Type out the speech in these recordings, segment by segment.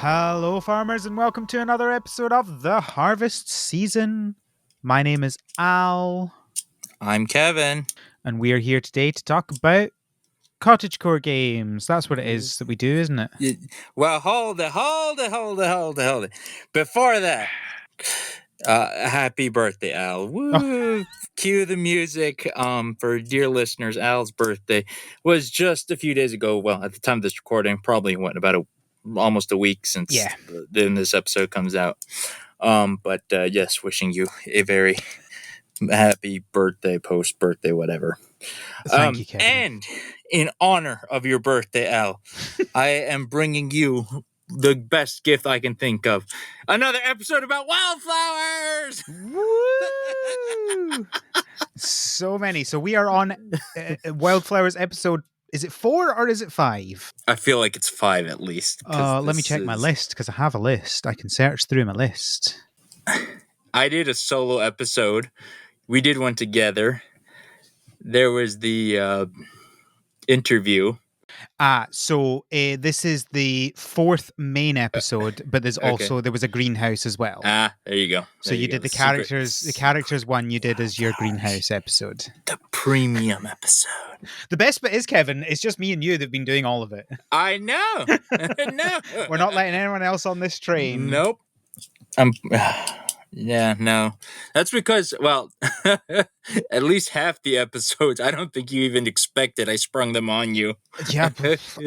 Hello, farmers, and welcome to another episode of The Harvest Season. My name is Al. I'm Kevin. And we are here today to talk about cottagecore games. That's what it is that we do, isn't it? Well, hold it. Before that, happy birthday, Al. Woo! Oh. Cue the music. For dear listeners, Al's birthday was just a few days ago. Well, at the time of this recording, probably went about almost a week since then this episode comes out. But yes, wishing you a very happy birthday, post-birthday, whatever. Thank you, Kevin. And in honor of your birthday, Al, I am bringing you the best gift I can think of. Another episode about wildflowers! Woo! So many. So we are on Wildflowers episode. Is it 4 or is it 5? I feel like it's 5 at least. Let me check my list, because I have a list. I can search through my list. I did a solo episode. We did one together. There was the interview. So this is the 4th main episode, but there's also there was a greenhouse as well. There you go. So you did the characters. The characters one you did as your greenhouse episode. The premium episode. The best bit is, Kevin, it's just me and you that've been doing all of it. I know. No. We're not letting anyone else on this train. Nope. Yeah, no. That's because, well, at least half the episodes, I don't think you even expected I sprung them on you. Yeah,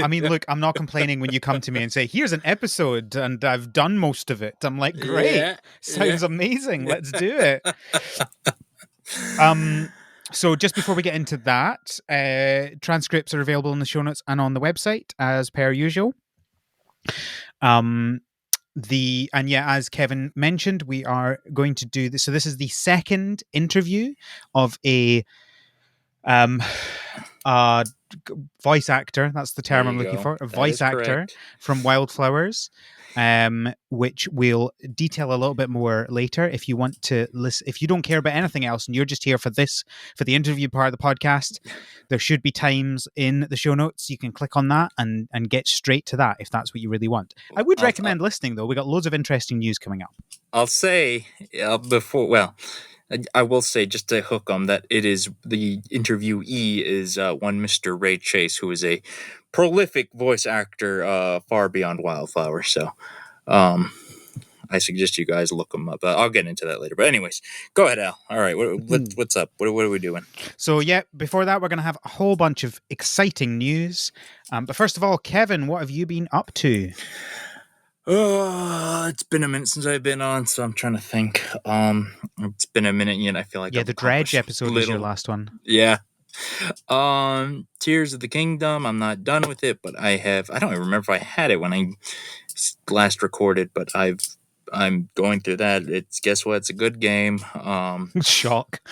I mean, look, I'm not complaining when you come to me and say, here's an episode, and I've done most of it. I'm like, great, sounds amazing, let's do it. So just before we get into that, transcripts are available in the show notes and on the website, as per usual. As Kevin mentioned, we are going to do this. So this is the second interview of a voice actor. That's the term I'm looking for. A voice actor from Wildflowers, which we'll detail a little bit more later. If you want to listen, if you don't care about anything else and you're just here for the interview part of the podcast, there should be times in the show notes. You can click on that and get straight to that if that's what you really want. I would recommend listening, though. We got loads of interesting news coming up. I'll say I will say, just to hook them, that it is the interviewee is one Mr. Ray Chase, who is a prolific voice actor far beyond Wildflowers. So I suggest you guys look him up. I'll get into that later. But anyways, go ahead, Al. All right, what's up? What are we doing? So before that, we're going to have a whole bunch of exciting news. But first of all, Kevin, what have you been up to? It's been a minute since I've been on, so I'm trying to think. It's been a minute, and I feel like the Dredge episode was your last one. Yeah. Tears of the Kingdom. I'm not done with it, but I don't even remember if I had it when I last recorded, but I'm going through that. Guess what? It's a good game. Shock.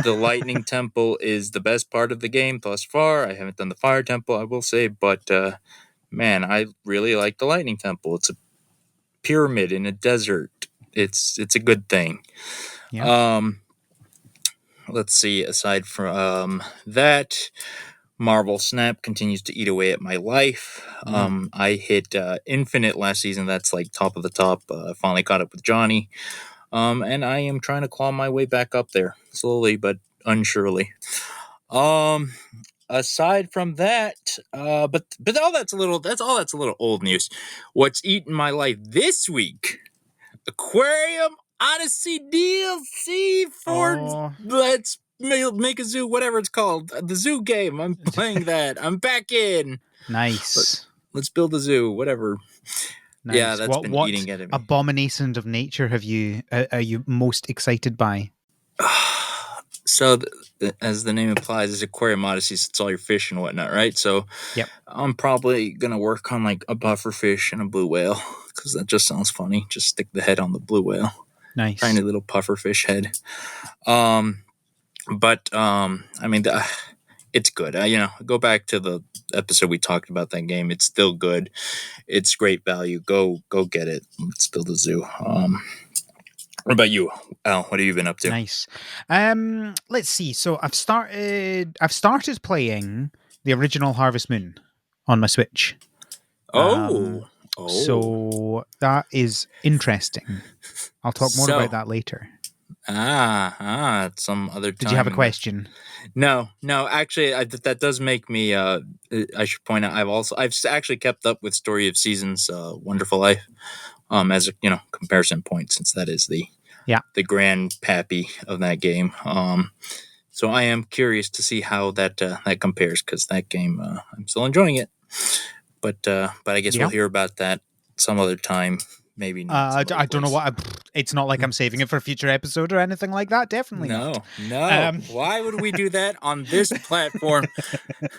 The Lightning Temple is the best part of the game thus far. I haven't done the Fire Temple, I will say, but man, I really like the Lightning Temple. It's a pyramid in a desert. It's a good thing. Yeah. Let's see. Aside from that, Marvel Snap continues to eat away at my life. I hit Infinite last season. That's like top of the top. I finally caught up with Johnny. And I am trying to claw my way back up there, slowly but unsurely. Aside from that, but that's a little old news. What's eaten my life this week? Aquarium Odyssey DLC for Let's Make a Zoo, whatever it's called, the zoo game. I'm playing that. I'm back in. Nice. Let's build a zoo, whatever. Nice. Yeah, that's been eating at me. Abomination of nature are you most excited by? So, as the name implies, it's Aquarium Odyssey. So it's all your fish and whatnot, right? So, I'm probably gonna work on like a pufferfish and a blue whale, because that just sounds funny. Just stick the head on the blue whale. Nice, tiny little pufferfish head. But I mean, it's good. Go back to the episode we talked about that game. It's still good. It's great value. Go get it. Let's build a zoo. What about you, Al? What have you been up to? Nice. Let's see. So I've started playing the original Harvest Moon on my Switch. Oh. So that is interesting. I'll talk more about that later. Some other time. Did you have a question? No. Actually, that does make me. I should point out, I've actually kept up with Story of Seasons, Wonderful Life, as a comparison point, since that is the grandpappy of that game. So I am curious to see how that compares, because that game, I'm still enjoying it. But I guess we'll hear about that some other time. Maybe not. I don't know what. It's not like I'm saving it for a future episode or anything like that. Definitely not. No. Why would we do that on this platform?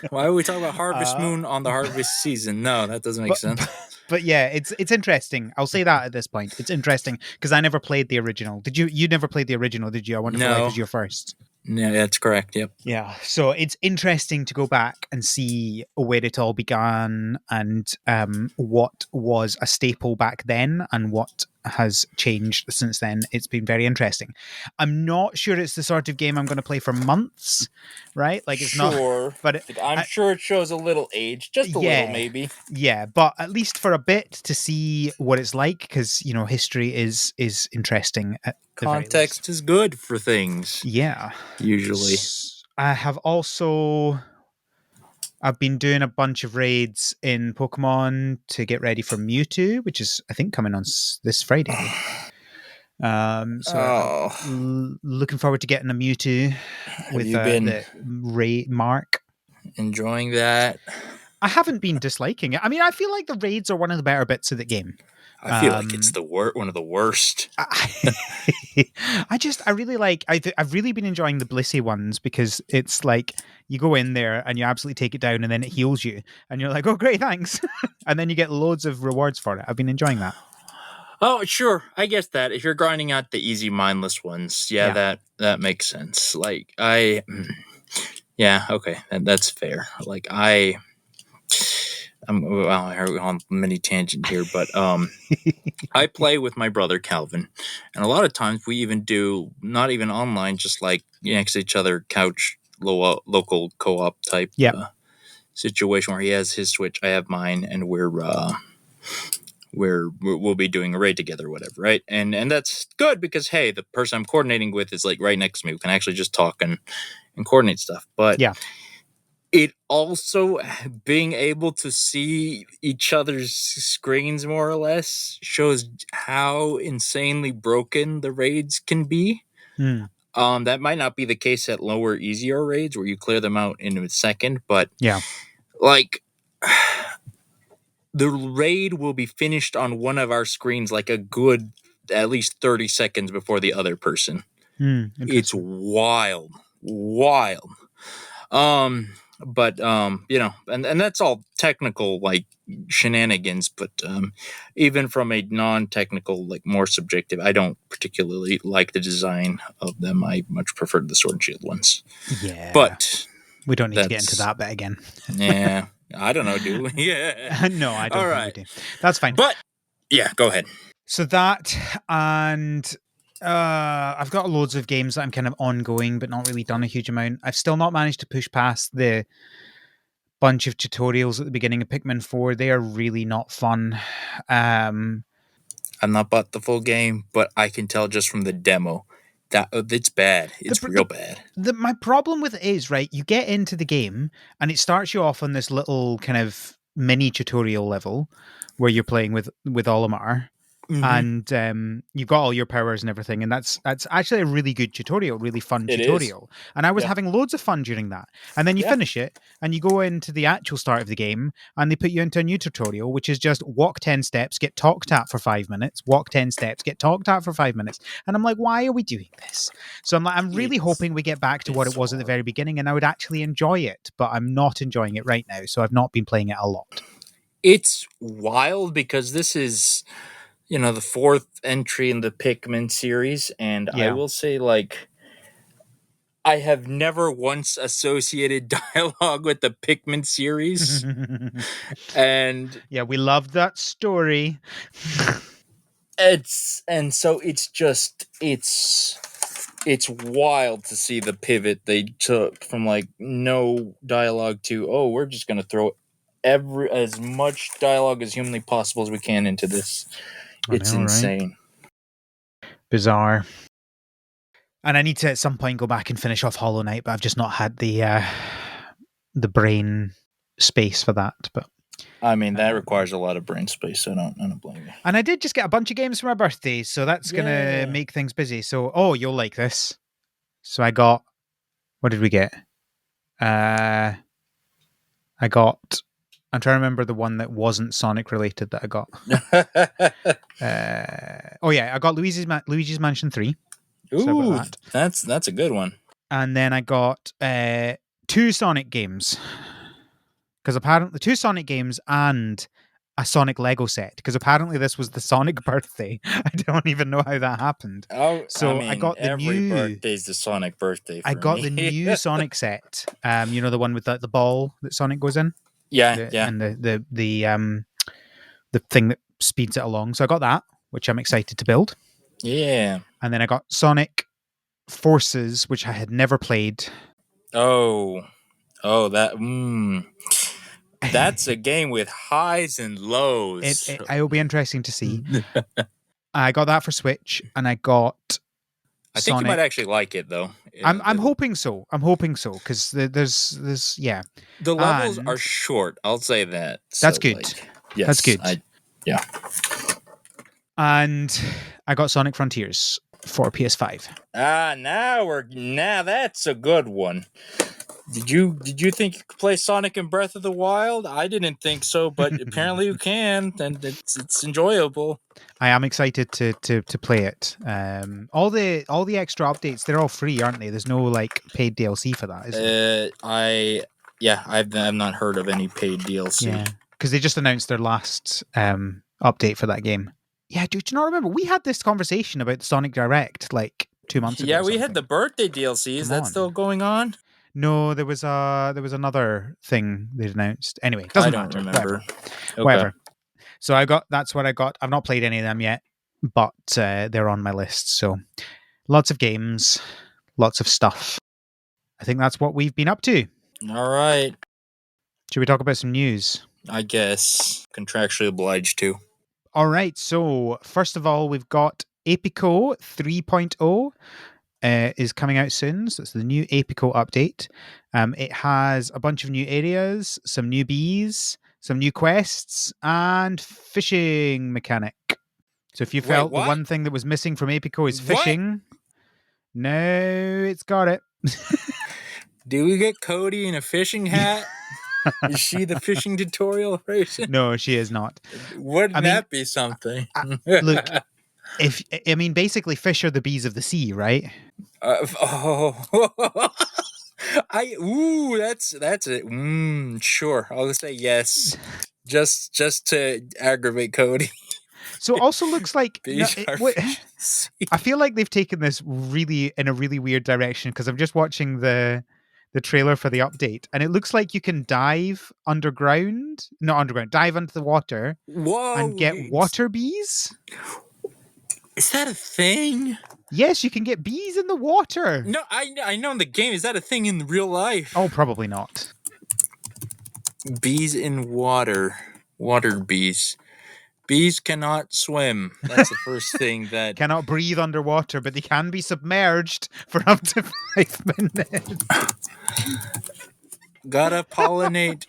Why would we talk about Harvest Moon on the Harvest season? No, that doesn't make sense. But yeah, it's interesting. I'll say that at this point. It's interesting because I never played the original. Did you? You never played the original, did you? Wonderful Life was your first. Yeah, that's correct. Yep. Yeah. So it's interesting to go back and see where it all began and what was a staple back then and what has changed since then. It's been very interesting. I'm not sure it's the sort of game I'm going to play for months, right? Like it's not. But I'm sure it shows a little age, just a little maybe. Yeah, but at least for a bit to see what it's like, because history is interesting. Context is good for things. Yeah, usually. I've been doing a bunch of raids in Pokemon to get ready for Mewtwo, which is I think coming on this Friday. I'm looking forward to getting a Mewtwo with the raid mark. Enjoying that? I haven't been disliking it. I mean, I feel like the raids are one of the better bits of the game. I feel like it's one of the worst. I really like. I've really been enjoying the Blissey ones because it's like you go in there and you absolutely take it down, and then it heals you, and you're like, "Oh, great, thanks!" And then you get loads of rewards for it. I've been enjoying that. Oh, sure, I guess that if you're grinding out the easy, mindless ones, that makes sense. Like okay, that's fair. Like I'm on many tangent here, but I play with my brother Calvin, and a lot of times we even do not even online, just like next to each other, couch local co-op type situation where he has his Switch, I have mine, and we'll be doing a raid together, or whatever, right? And that's good because hey, the person I'm coordinating with is like right next to me. We can actually just talk and coordinate stuff, but it also, being able to see each other's screens more or less shows how insanely broken the raids can be. That might not be the case at lower, easier raids where you clear them out in a second, but like the raid will be finished on one of our screens like a good at least 30 seconds before the other person. It's wild. But and that's all technical like shenanigans, but even from a non-technical, like more subjective, I don't particularly like the design of them. I much preferred the Sword and Shield ones. Yeah, but we don't need to get into that bit again. Yeah, I don't know, do we? Yeah. No, I don't think we do. That's fine. But yeah, go ahead. So that, and I've got loads of games that I'm kind of ongoing, but not really done a huge amount. I've still not managed to push past the bunch of tutorials at the beginning of Pikmin 4. They are really not fun. I've not bought the full game, but I can tell just from the demo that it's bad. It's real bad. My problem with it is, right, you get into the game and it starts you off on this little kind of mini tutorial level where you're playing with Olimar. And you've got all your powers and everything, and that's actually a really good tutorial, really fun tutorial. And I was having loads of fun during that. And then you finish it, and you go into the actual start of the game, and they put you into a new tutorial, which is just walk 10 steps, get talked at for 5 minutes, walk 10 steps, get talked at for 5 minutes. And I'm like, why are we doing this? So I'm really hoping we get back to what it was at the very beginning, and I would actually enjoy it, but I'm not enjoying it right now, so I've not been playing it a lot. It's wild because this is, the fourth entry in the Pikmin series, and I will say, like, I have never once associated dialogue with the Pikmin series. And we love that story. It's wild to see the pivot they took from like no dialogue to, oh, we're just gonna throw as much dialogue as humanly possible as we can into this. It's insane. Right? Bizarre. And I need to at some point go back and finish off Hollow Knight, but I've just not had the brain space for that. But I mean, that requires a lot of brain space, so I don't blame you. And I did just get a bunch of games for my birthday, so that's gonna make things busy. So, you'll like this. So I got, what did we get? I'm trying to remember the one that wasn't Sonic related that I got. I got Luigi's Mansion 3. Ooh, so that's a good one. And then I got 2 Sonic games. Because apparently 2 Sonic games and a Sonic Lego set. Because apparently this was the Sonic birthday. I don't even know how that happened. Oh, so I got the every birthday's the Sonic birthday for I got the new Sonic set. The one with the ball that Sonic goes in. Yeah. And the thing that speeds it along. So I got that, which I'm excited to build. Yeah. And then I got Sonic Forces, which I had never played. Oh, that's a game with highs and lows. It'll be interesting to see. I got that for Switch, and I got. I think you might actually like it, though. I'm hoping so. Because there's the levels are short. I'll say that. That's good. Yes, that's good. And I got Sonic Frontiers for PS5. Now that's a good one. Did you think you could play Sonic in Breath of the Wild? I didn't think so, but apparently you can, and it's enjoyable. I am excited to play it. All the extra updates, they're all free, aren't they? There's no paid DLC for that, is there? I've not heard of any paid DLC. Yeah, because they just announced their last update for that game. Yeah, do you not remember? We had this conversation about the Sonic Direct 2 months ago. Yeah, we had the birthday DLC. Is that still going on? No, there was another thing they announced. Anyway, doesn't matter. Remember. Whatever. So that's what I got. I've not played any of them yet, but they're on my list. So lots of games, lots of stuff. I think that's what we've been up to. All right. Should we talk about some news? I guess. Contractually obliged to. All right. So first of all, we've got Apico 3.0. Is coming out soon. So it's the new Apico update. It has a bunch of new areas, some new bees, some new quests, and fishing mechanic. So if you felt the one thing that was missing from Apico is fishing, no, it's got it. Do we get Cody in a fishing hat? Is she the fishing tutorial person? No, she is not. Wouldn't that be something? Look, basically fish are the bees of the sea, right? That's it. Sure, I'll say yes, just to aggravate Cody. So it also looks like I feel like they've taken this in a really weird direction, because I'm just watching the trailer for the update, and it looks like you can dive dive under the water. Whoa, and get water bees. Is that a thing? Yes, you can get bees in the water. No, I know in the game. Is that a thing in real life? Oh, probably not. Bees in water. Water bees. Bees cannot swim. That's the first thing that... Cannot breathe underwater, but they can be submerged for up to 5 minutes. Gotta pollinate.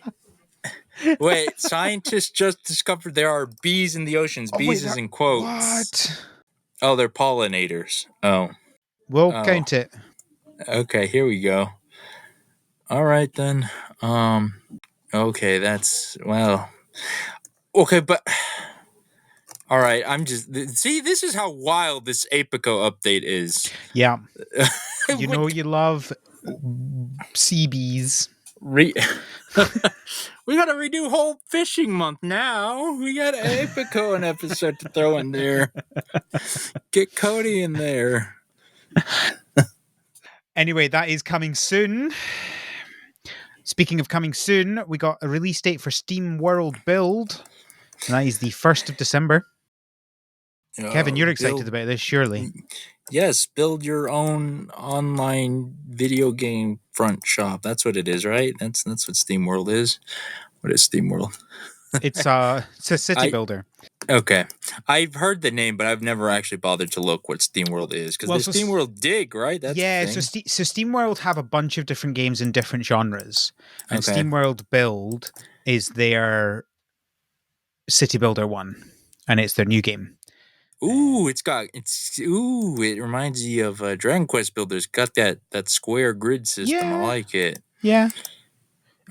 Wait, scientists just discovered there are bees in the oceans. Bees is in quotes. What? Oh, they're pollinators. Oh. We'll count it. Okay, here we go. All right, then. Okay, okay, but... All right, see, this is how wild this Apico update is. Yeah. You love sea bees. We gotta redo whole fishing month now. We got Apico an episode to throw in there. Get Cody in there. Anyway, that is coming soon. Speaking of coming soon, we got a release date for Steam World Build. And that is the 1st of December. Kevin, you're excited about this, surely? Yes, build your own online video game front shop. That's what it is, right? That's what Steam World is. What is SteamWorld? It's a city builder. Okay. I've heard the name, but I've never actually bothered to look what SteamWorld is. Because there's SteamWorld Dig, right? That's yeah, the thing. so SteamWorld have a bunch of different games in different genres. And Okay. SteamWorld Build is their city builder one. And it's their new game. Ooh, it reminds me of Dragon Quest Builders. Got that square grid system. I like it. Yeah.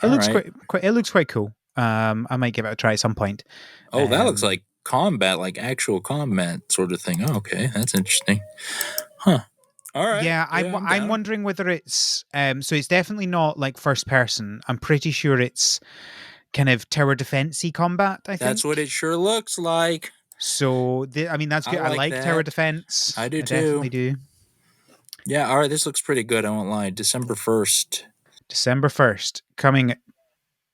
It looks right. it looks quite cool. I might give it a try at some point. Oh, that looks like combat, like actual combat sort of thing. Oh, okay, that's interesting. Huh. All right. Yeah, I'm wondering whether it's so it's definitely not like first person. I'm pretty sure it's kind of tower defense-y combat, I think. That's what it sure looks like. So I mean that's good. I like tower defense. I do too. Definitely do. Yeah, all right, this looks pretty good, I won't lie. December 1st. December 1st, coming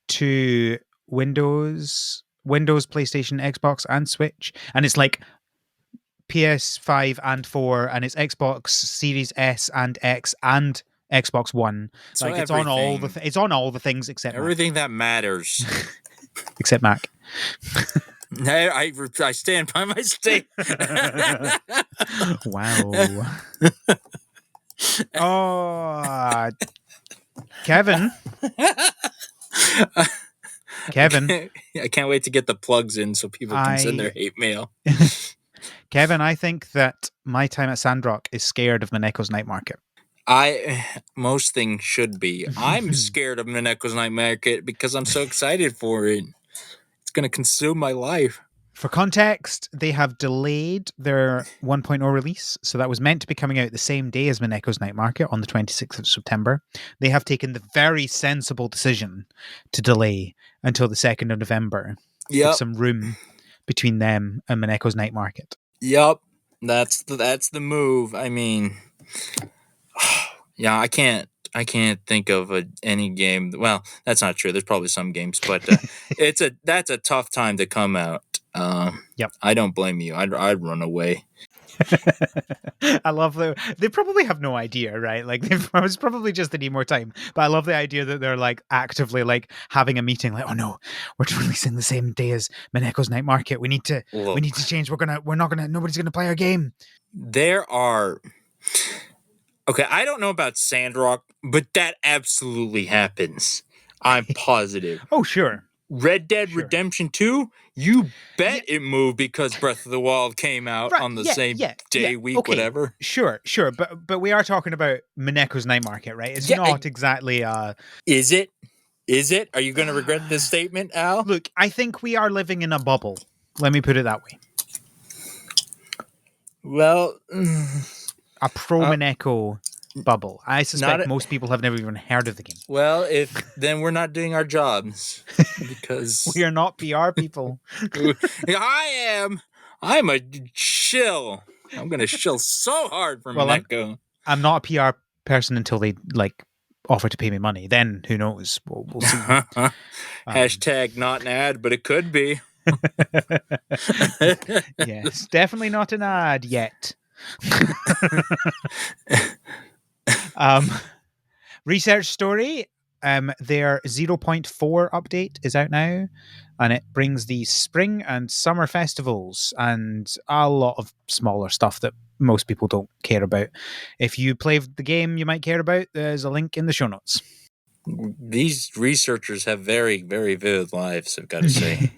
to Windows, PlayStation, Xbox, and Switch. And it's like PS5 and 4, and it's Xbox Series S and X and Xbox One. So like it's on all the things except everything Mac. That matters. Except Mac. I stand by my statement. Wow. Oh, Kevin. I can't wait to get the plugs in so people can send their hate mail. Kevin, I think that my time at Sandrock is scared of Mineko's Night Market. Most things should be. I'm scared of Mineko's Night Market because I'm so excited for it. It's going to consume my life. For context, they have delayed their 1.0 release, so that was meant to be coming out the same day as Mineko's Night Market on the 26th of September. They have taken the very sensible decision to delay until the 2nd of November. Yep. Give some room between them and Mineko's Night Market. Yep, that's the move. I mean, yeah, I can't think of any game. Well, that's not true. There's probably some games, but that's a tough time to come out. Yep. I don't blame you. I'd run away. I love they probably have no idea, right? Like it's probably just they need more time. But I love the idea that they're like actively like having a meeting, like, oh no, we're releasing the same day as Mineko's Night Market. We need to change. Nobody's gonna play our game. There are okay, I don't know about Sandrock, but that absolutely happens. I'm positive. Oh, sure. Red Dead Redemption 2, you bet it moved because Breath of the Wild came out on the same day, week, okay. Whatever. Sure. But we are talking about Mineko's Night Market, right? It's not exactly... Is it? Are you going to regret this statement, Al? Look, I think we are living in a bubble. Let me put it that way. Well... a pro-Mineko bubble. I suspect most people have never even heard of the game. Well, then we're not doing our jobs because we are not PR people. I am. I'm a shill. I'm gonna shill so hard for Mineko. I'm not a PR person until they like offer to pay me money. Then who knows? We'll see. Hashtag not an ad, but it could be. Yes, definitely not an ad yet. Research Story, their 0.4 update is out now, and it brings the spring and summer festivals and a lot of smaller stuff that most people don't care about. If you play the game you might care about, there's a link in the show notes. These researchers have very, very vivid lives, I've got to say.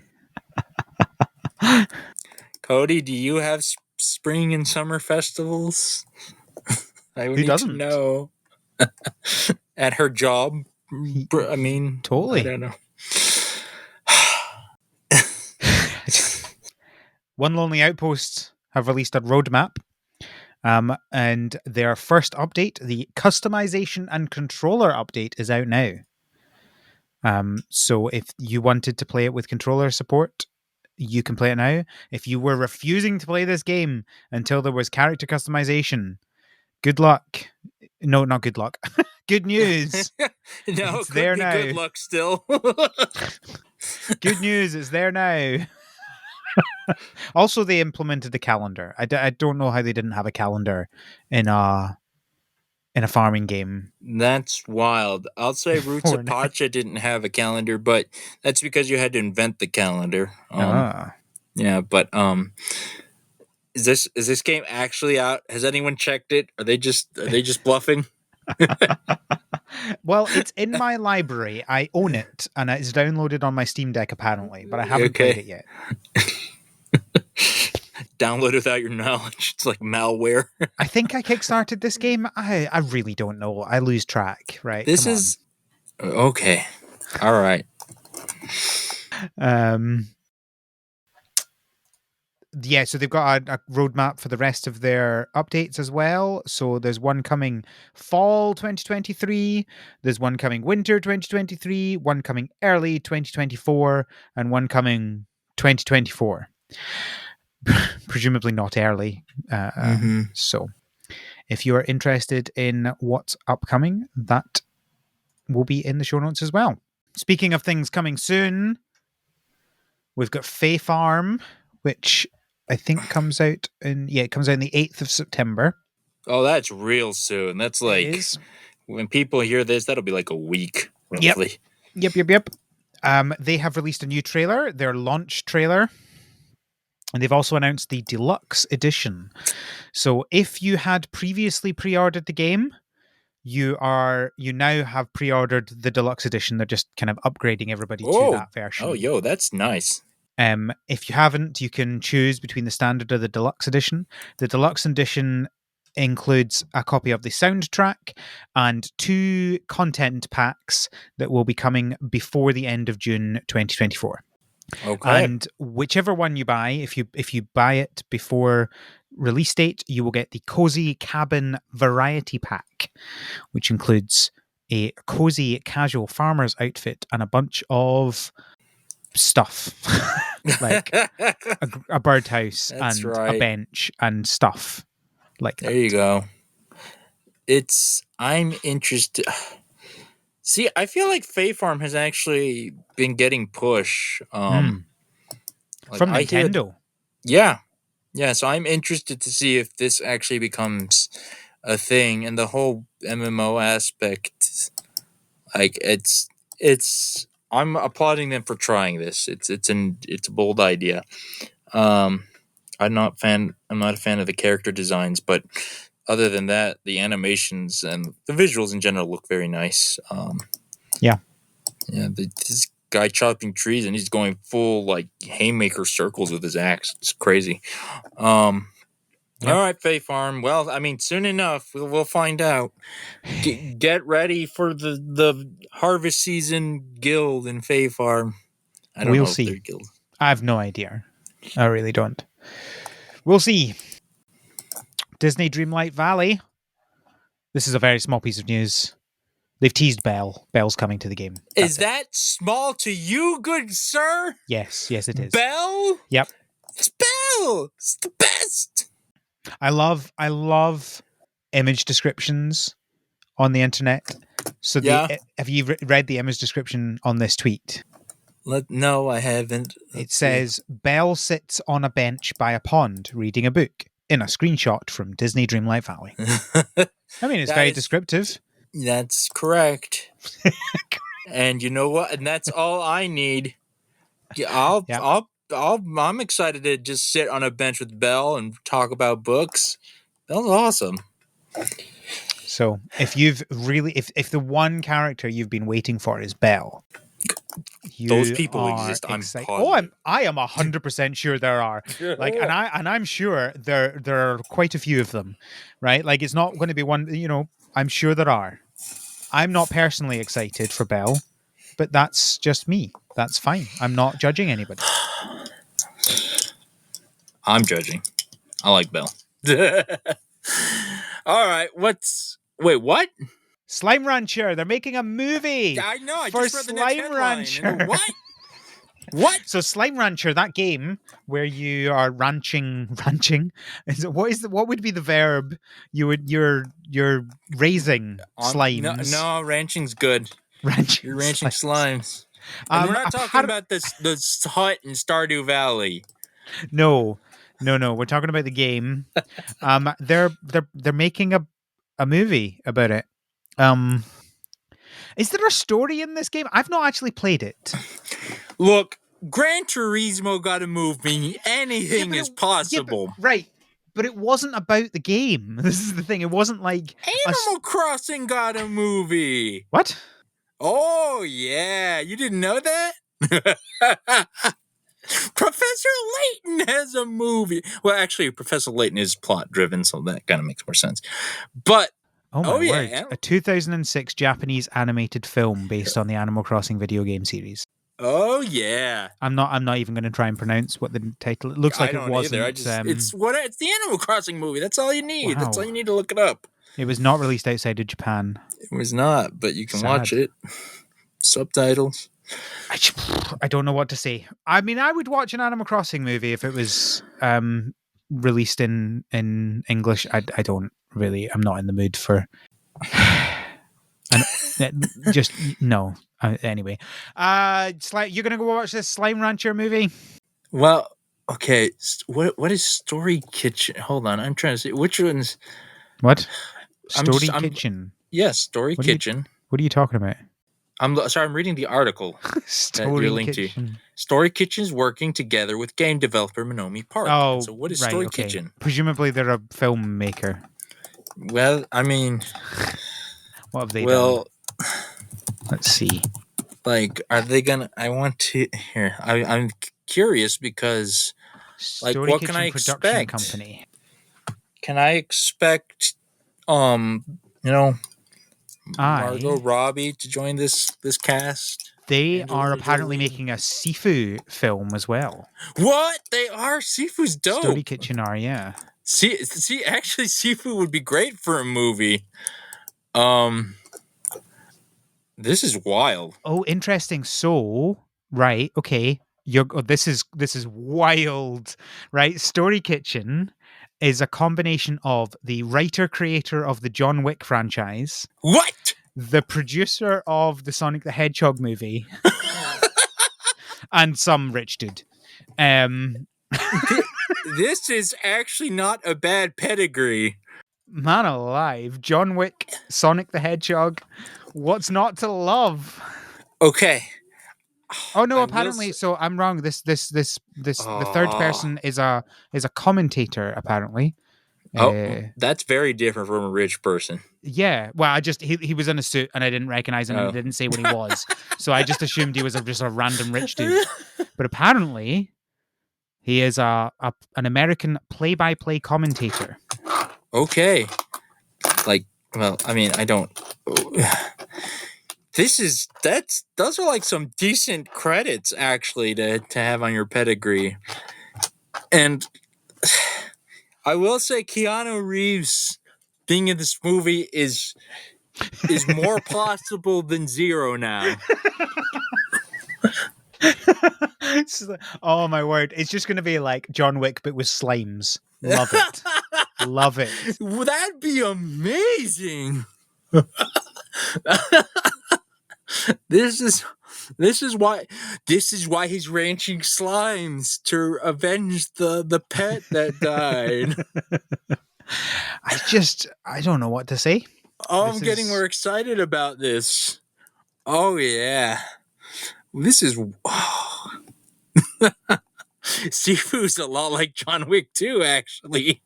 Cody, do you have spring and summer festivals? I would need to know. At her job, I mean, totally. I don't know. One Lonely Outpost have released a roadmap, and their first update, the customization and controller update, is out now. So if you wanted to play it with controller support, you can play it now. If you were refusing to play this game until there was character customization, good luck. No, not good luck. Good news. No, it's there now. Good luck still. Good news, it's there now. Also, they implemented the calendar. I don't know how they didn't have a calendar in in a farming game. That's wild. I'll say Roots of Pacha didn't have a calendar, but that's because you had to invent the calendar. Yeah, but is this game actually out? Has anyone checked it? Are they just bluffing? Well, it's in my library. I own it, and it's downloaded on my Steam Deck apparently, but I haven't played it yet. Download without your knowledge. It's like malware. I think I kickstarted this game. I really don't know. I lose track. Right. This is okay. All right. Yeah, so they've got a roadmap for the rest of their updates as well. So there's one coming fall 2023, there's one coming winter 2023, one coming early 2024, and one coming 2024. Presumably not early. So if you are interested in what's upcoming, that will be in the show notes as well. Speaking of things coming soon, we've got Fae Farm, which I think comes out in the 8th of September. Oh, that's real soon. That's like when people hear this, that'll be like a week, roughly. Yep. They have released a new trailer, their launch trailer, and they've also announced the deluxe edition. So if you had previously pre-ordered the game, you now have pre-ordered the deluxe edition. They're just kind of upgrading everybody to that version. Oh, that's nice. If you haven't, you can choose between the standard or the deluxe edition. The deluxe edition includes a copy of the soundtrack and 2 content packs that will be coming before the end of June 2024. Okay. And whichever one you buy, if you buy it before release date, you will get the Cozy Cabin Variety Pack, which includes a cozy casual farmer's outfit and a bunch of stuff like a birdhouse and a bench and stuff like that. There you go. I'm interested. See, I feel like Fae Farm has actually been getting push from Nintendo. Yeah. So I'm interested to see if this actually becomes a thing, and the whole MMO aspect. Like it's. I'm applauding them for trying this. It's a bold idea. I'm not a fan of the character designs, but other than that, the animations and the visuals in general look very nice. This guy chopping trees and he's going full like haymaker circles with his axe. It's crazy. All right, Fae Farm. Well, I mean, soon enough we'll find out. Get ready for the harvest season guild in Fae Farm. I don't know if they're guild. I have no idea. I really don't. We'll see. Disney Dreamlight Valley. This is a very small piece of news. They've teased Belle. Belle's coming to the game. Is that small to you, good sir? Yes, it is. Belle? Yep. It's Belle. It's the best. I love image descriptions on the internet. So have you read the image description on this tweet? No, I haven't. It says, Belle sits on a bench by a pond reading a book in a screenshot from Disney Dreamlight Valley. I mean, it's very descriptive. That's correct. And you know what? And that's all I need. I'm excited to just sit on a bench with Belle and talk about books. That was awesome. So if the one character you've been waiting for is Belle, those people exist. I am 100% sure there are. Like, and I'm sure there are quite a few of them, right? Like, it's not going to be one. I'm sure there are. I'm not personally excited for Belle, but that's just me. That's fine. I'm not judging anybody. I'm judging. I like Belle. All right. Wait, what? Slime Rancher. They're making a movie. I know. I for just read the Slime next Rancher. What? What? So Slime Rancher, that game where you are ranching. What would be the verb? You're raising slimes. No, ranching's good. You're ranching slimes. And we're not talking about this hut in Stardew Valley. No. We're talking about the game. They're making a movie about it. Is there a story in this game? I've not actually played it. Look, Gran Turismo got a movie. Anything is possible. Right. But it wasn't about the game. This is the thing. It wasn't like Animal Crossing got a movie. What? Oh, yeah. You didn't know that? Professor Layton has a movie. Well, actually, Professor Layton is plot-driven, so that kind of makes more sense. But, oh my word. Yeah. A 2006 Japanese animated film based on the Animal Crossing video game series. Oh, yeah. I'm not even going to try and pronounce what the title... It looks like it wasn't... it's the Animal Crossing movie. That's all you need. Wow. That's all you need to look it up. It was not released outside of Japan. It was not, but you can watch it. Subtitles. I don't know what to say. I mean, I would watch an Animal Crossing movie if it was released in English. I don't really. I'm not in the mood for. Just no. Anyway, you're gonna go watch this Slime Rancher movie? Well, okay. What is Story Kitchen? Hold on, I'm trying to see which one's. What? Story Kitchen. Yes, Story Kitchen. What are you talking about? I'm sorry, I'm reading the article that you're linked to. Story Kitchen is working together with game developer Monomi Park. Oh, so what is Story Kitchen? Presumably they're a filmmaker. Well, I mean... What have they done? Let's see. Like, are they gonna... I want to... Here, I'm curious because... Like, Story what Kitchen can I Production expect? Company. Can I expect, Margot Robbie to join this cast? They are apparently making a Sifu film as well. What? They are? Sifu's dope. Story Kitchen are, yeah. See, actually, Sifu would be great for a movie. This is wild. Oh, interesting. So, right, okay. This is wild, right? Story Kitchen is a combination of the writer-creator of the John Wick franchise. What? The producer of the Sonic the Hedgehog movie. And some rich dude. This is actually not a bad pedigree. Man alive. John Wick, Sonic the Hedgehog. What's not to love? Okay. Oh no! Apparently, so I'm wrong. The third person is a commentator. Apparently. That's very different from a rich person. Yeah. Well, he was in a suit and I didn't recognize him and he didn't say what he was, so I just assumed he was just a random rich dude. But apparently, he is an American play-by-play commentator. Okay. Like, well, I mean, I don't. Those are like some decent credits actually to have on your pedigree. And I will say Keanu Reeves being in this movie is more possible than zero now. Oh my word. It's just going to be like John Wick but with slimes. Love it. Love it. That'd be amazing. This is why he's ranching slimes to avenge the pet that died. I don't know what to say. Oh, I'm getting more excited about this. Oh yeah. This is Sifu's a lot like John Wick too, actually.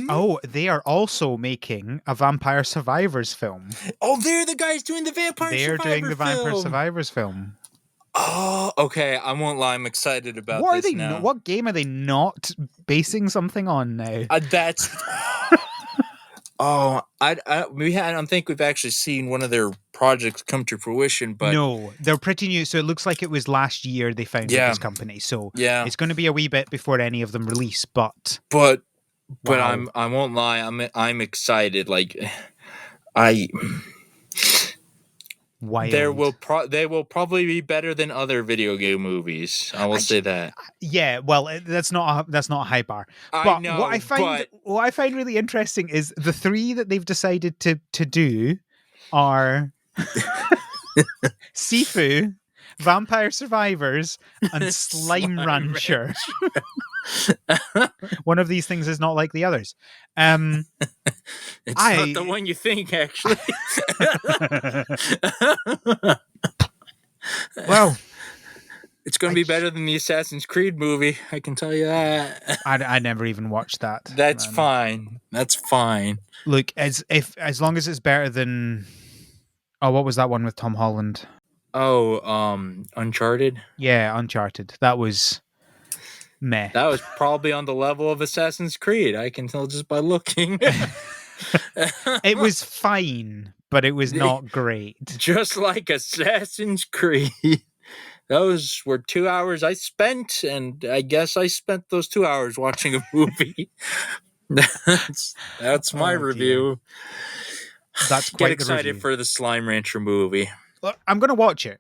Oh, they are also making a Vampire Survivors film. Oh, they're the guys doing the Vampire Survivors film. Oh, okay. I won't lie. I'm excited about this now. What game are they not basing something on now? That's... Oh, I don't think we've actually seen one of their projects come to fruition, but... No, they're pretty new, so it looks like it was last year they founded this company, so it's going to be a wee bit before any of them release, but... But I won't lie, I'm excited. Like, Wild. They will probably be better than other video game movies. I will say that. Yeah, well, that's not a high bar. But what I find really interesting is the three that they've decided to do are Sifu, Vampire Survivors, and Slime Rancher. One of these things is not like the others. It's not the one you think, actually. Well, it's going to be better than the Assassin's Creed movie. I can tell you that. I never even watched that. That's fine. That's fine. Look, as long as it's better than, what was that one with Tom Holland? Oh, Uncharted. Yeah, Uncharted. That was meh. That was probably on the level of Assassin's Creed. I can tell just by looking. It was fine, but it was not great. Just like Assassin's Creed. Those were 2 hours I spent, and I guess I spent those 2 hours watching a movie. That's my review. That's quite Get excited for the Slime Rancher movie. Look, I'm going to watch it.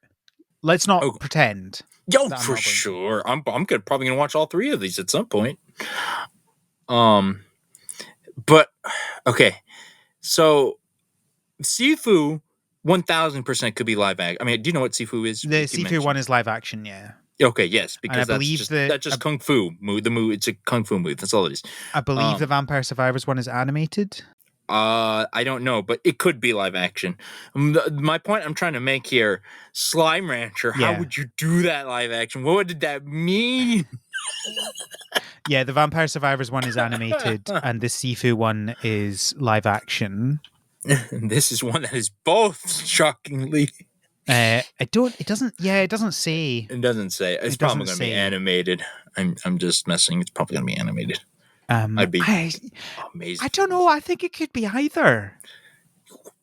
Let's not pretend. Yo, for sure. I'm probably gonna watch all 3 of these at some point. But okay, so Sifu 1000% could be live action. I mean, do you know what Sifu is? The Sifu one is live action, yeah. Okay, yes, because that's just kung fu. It's a kung fu move. That's all it is. I believe the Vampire Survivors one is animated. I don't know, but it could be live action. My point I'm trying to make here, Slime Rancher, how would you do that live action? What did that mean? Yeah, the Vampire Survivors one is animated and the Sifu one is live action. And this is one that is both, shockingly. It doesn't say. It doesn't say. It's probably going to be animated. I'm just messing. It's probably going to be animated. I'd be amazed. I don't know. I think it could be either.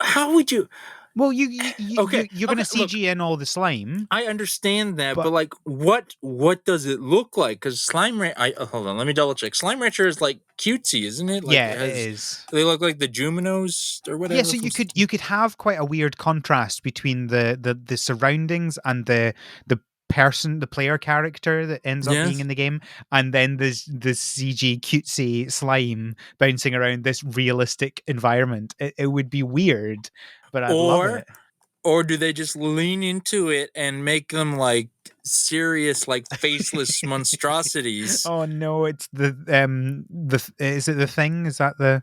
How would you? Well, you're going to CG in all the slime. I understand that, but like, what does it look like? Because Slime Rancher. Hold on, let me double check. Slime Rancher is like cutesy, isn't it? Like, yeah, it is. They look like the Juminos or whatever. Yeah, so you could have quite a weird contrast between the surroundings and the player character that ends up being in the game, and then this CG cutesy slime bouncing around this realistic environment. It would be weird, but I'd love it. Or do they just lean into it and make them like serious, like faceless monstrosities? Oh no, it's is it the thing? Is that the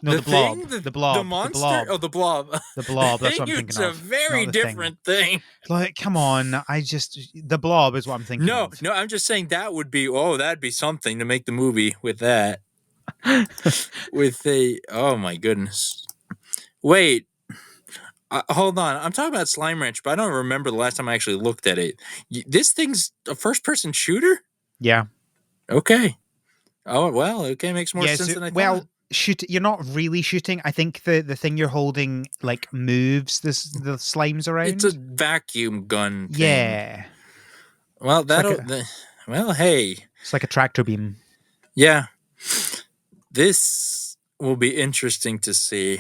blob? The blob. The monster? The blob. The blob. That's what I'm thinking of. It's a very different thing. Like, come on. The blob is what I'm thinking of. No, I'm just saying that'd be something to make the movie with that. Oh my goodness. Wait. Hold on. I'm talking about Slime Ranch, but I don't remember the last time I actually looked at it. This thing's a first-person shooter? Yeah. Okay. Oh, well, okay. Makes more sense than I thought. Well, you're not really shooting. I think the thing you're holding like moves the slimes around. It's a vacuum gun thing. Yeah. Well, hey. It's like a tractor beam. Yeah. This will be interesting to see.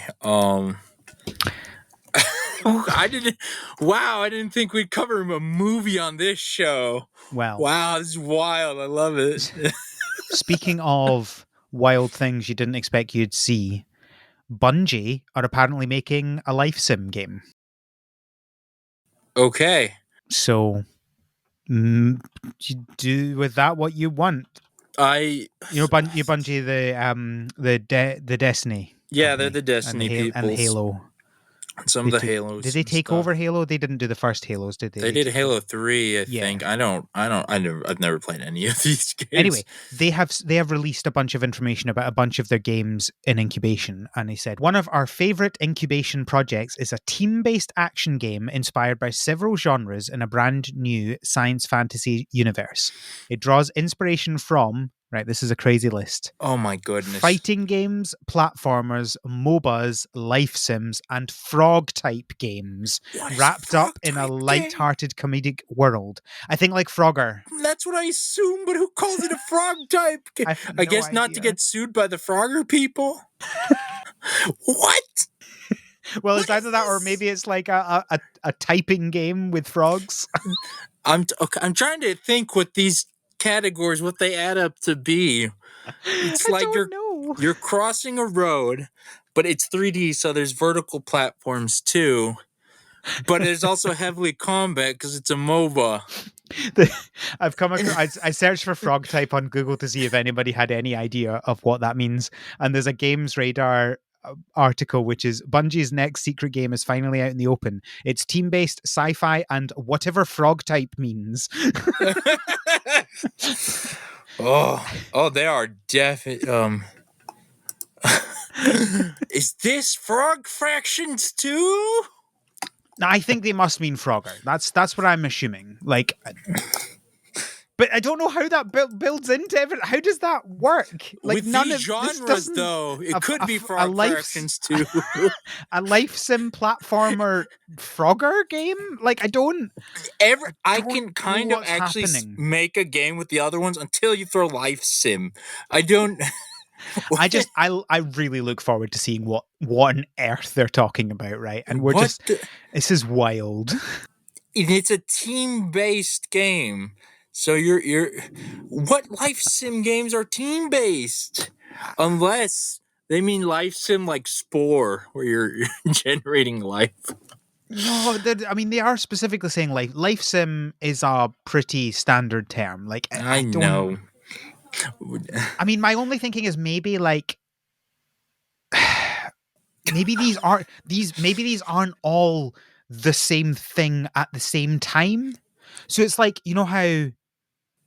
I didn't think we'd cover a movie on this show. Wow, this is wild. I love it. Speaking of wild things you didn't expect you'd see, Bungie are apparently making a life sim game. Okay. So, you do with that what you want. Bungie the Destiny. Yeah, company, they're the Destiny people and Halo. Some of the Halos. Did they take over Halo? They didn't do the first Halos, did they? They did Halo 3, I think. I've never played any of these games. Anyway, they have released a bunch of information about a bunch of their games in incubation, and they said one of our favorite incubation projects is a team-based action game inspired by several genres in a brand new science fantasy universe. It draws inspiration from, right, this is a crazy list. Oh my goodness. Fighting games, platformers, MOBAs, life sims, and frog-type games wrapped up in a light-hearted comedic world. I think like Frogger. That's what I assume, but who calls it a frog-type game? I guess not to get sued by the Frogger people? What? Well, it's either that or maybe it's like a typing game with frogs. I'm trying to think what these categories, what they add up to be. It's like you're crossing a road, but it's 3D, so there's vertical platforms too. But there's also heavily combat because it's a MOBA. I've come across. I searched for frog type on Google to see if anybody had any idea of what that means, and there's a Games Radar article which is Bungie's next secret game is finally out in the open. It's team-based, sci-fi, and whatever frog type means. They are definitely. Is this Frog Fractions too? I think they must mean Frogger. That's what I'm assuming. Like, but I don't know how that builds into everything. How does that work? Like, with none these of genres, though, it could be Frog Fractions too. A life sim platformer Frogger game? Like, I can kind of actually make a game with the other ones until you throw life sim. I don't. I really look forward to seeing what on earth they're talking about, right? And this is wild. It's a team-based game. So you're what life sim games are team-based? Unless they mean life sim like Spore, where you're generating life. No, I mean, they are specifically saying life sim is a pretty standard term. Like, I know. I mean, my only thinking is maybe like maybe these aren't all the same thing at the same time. So it's like, you know how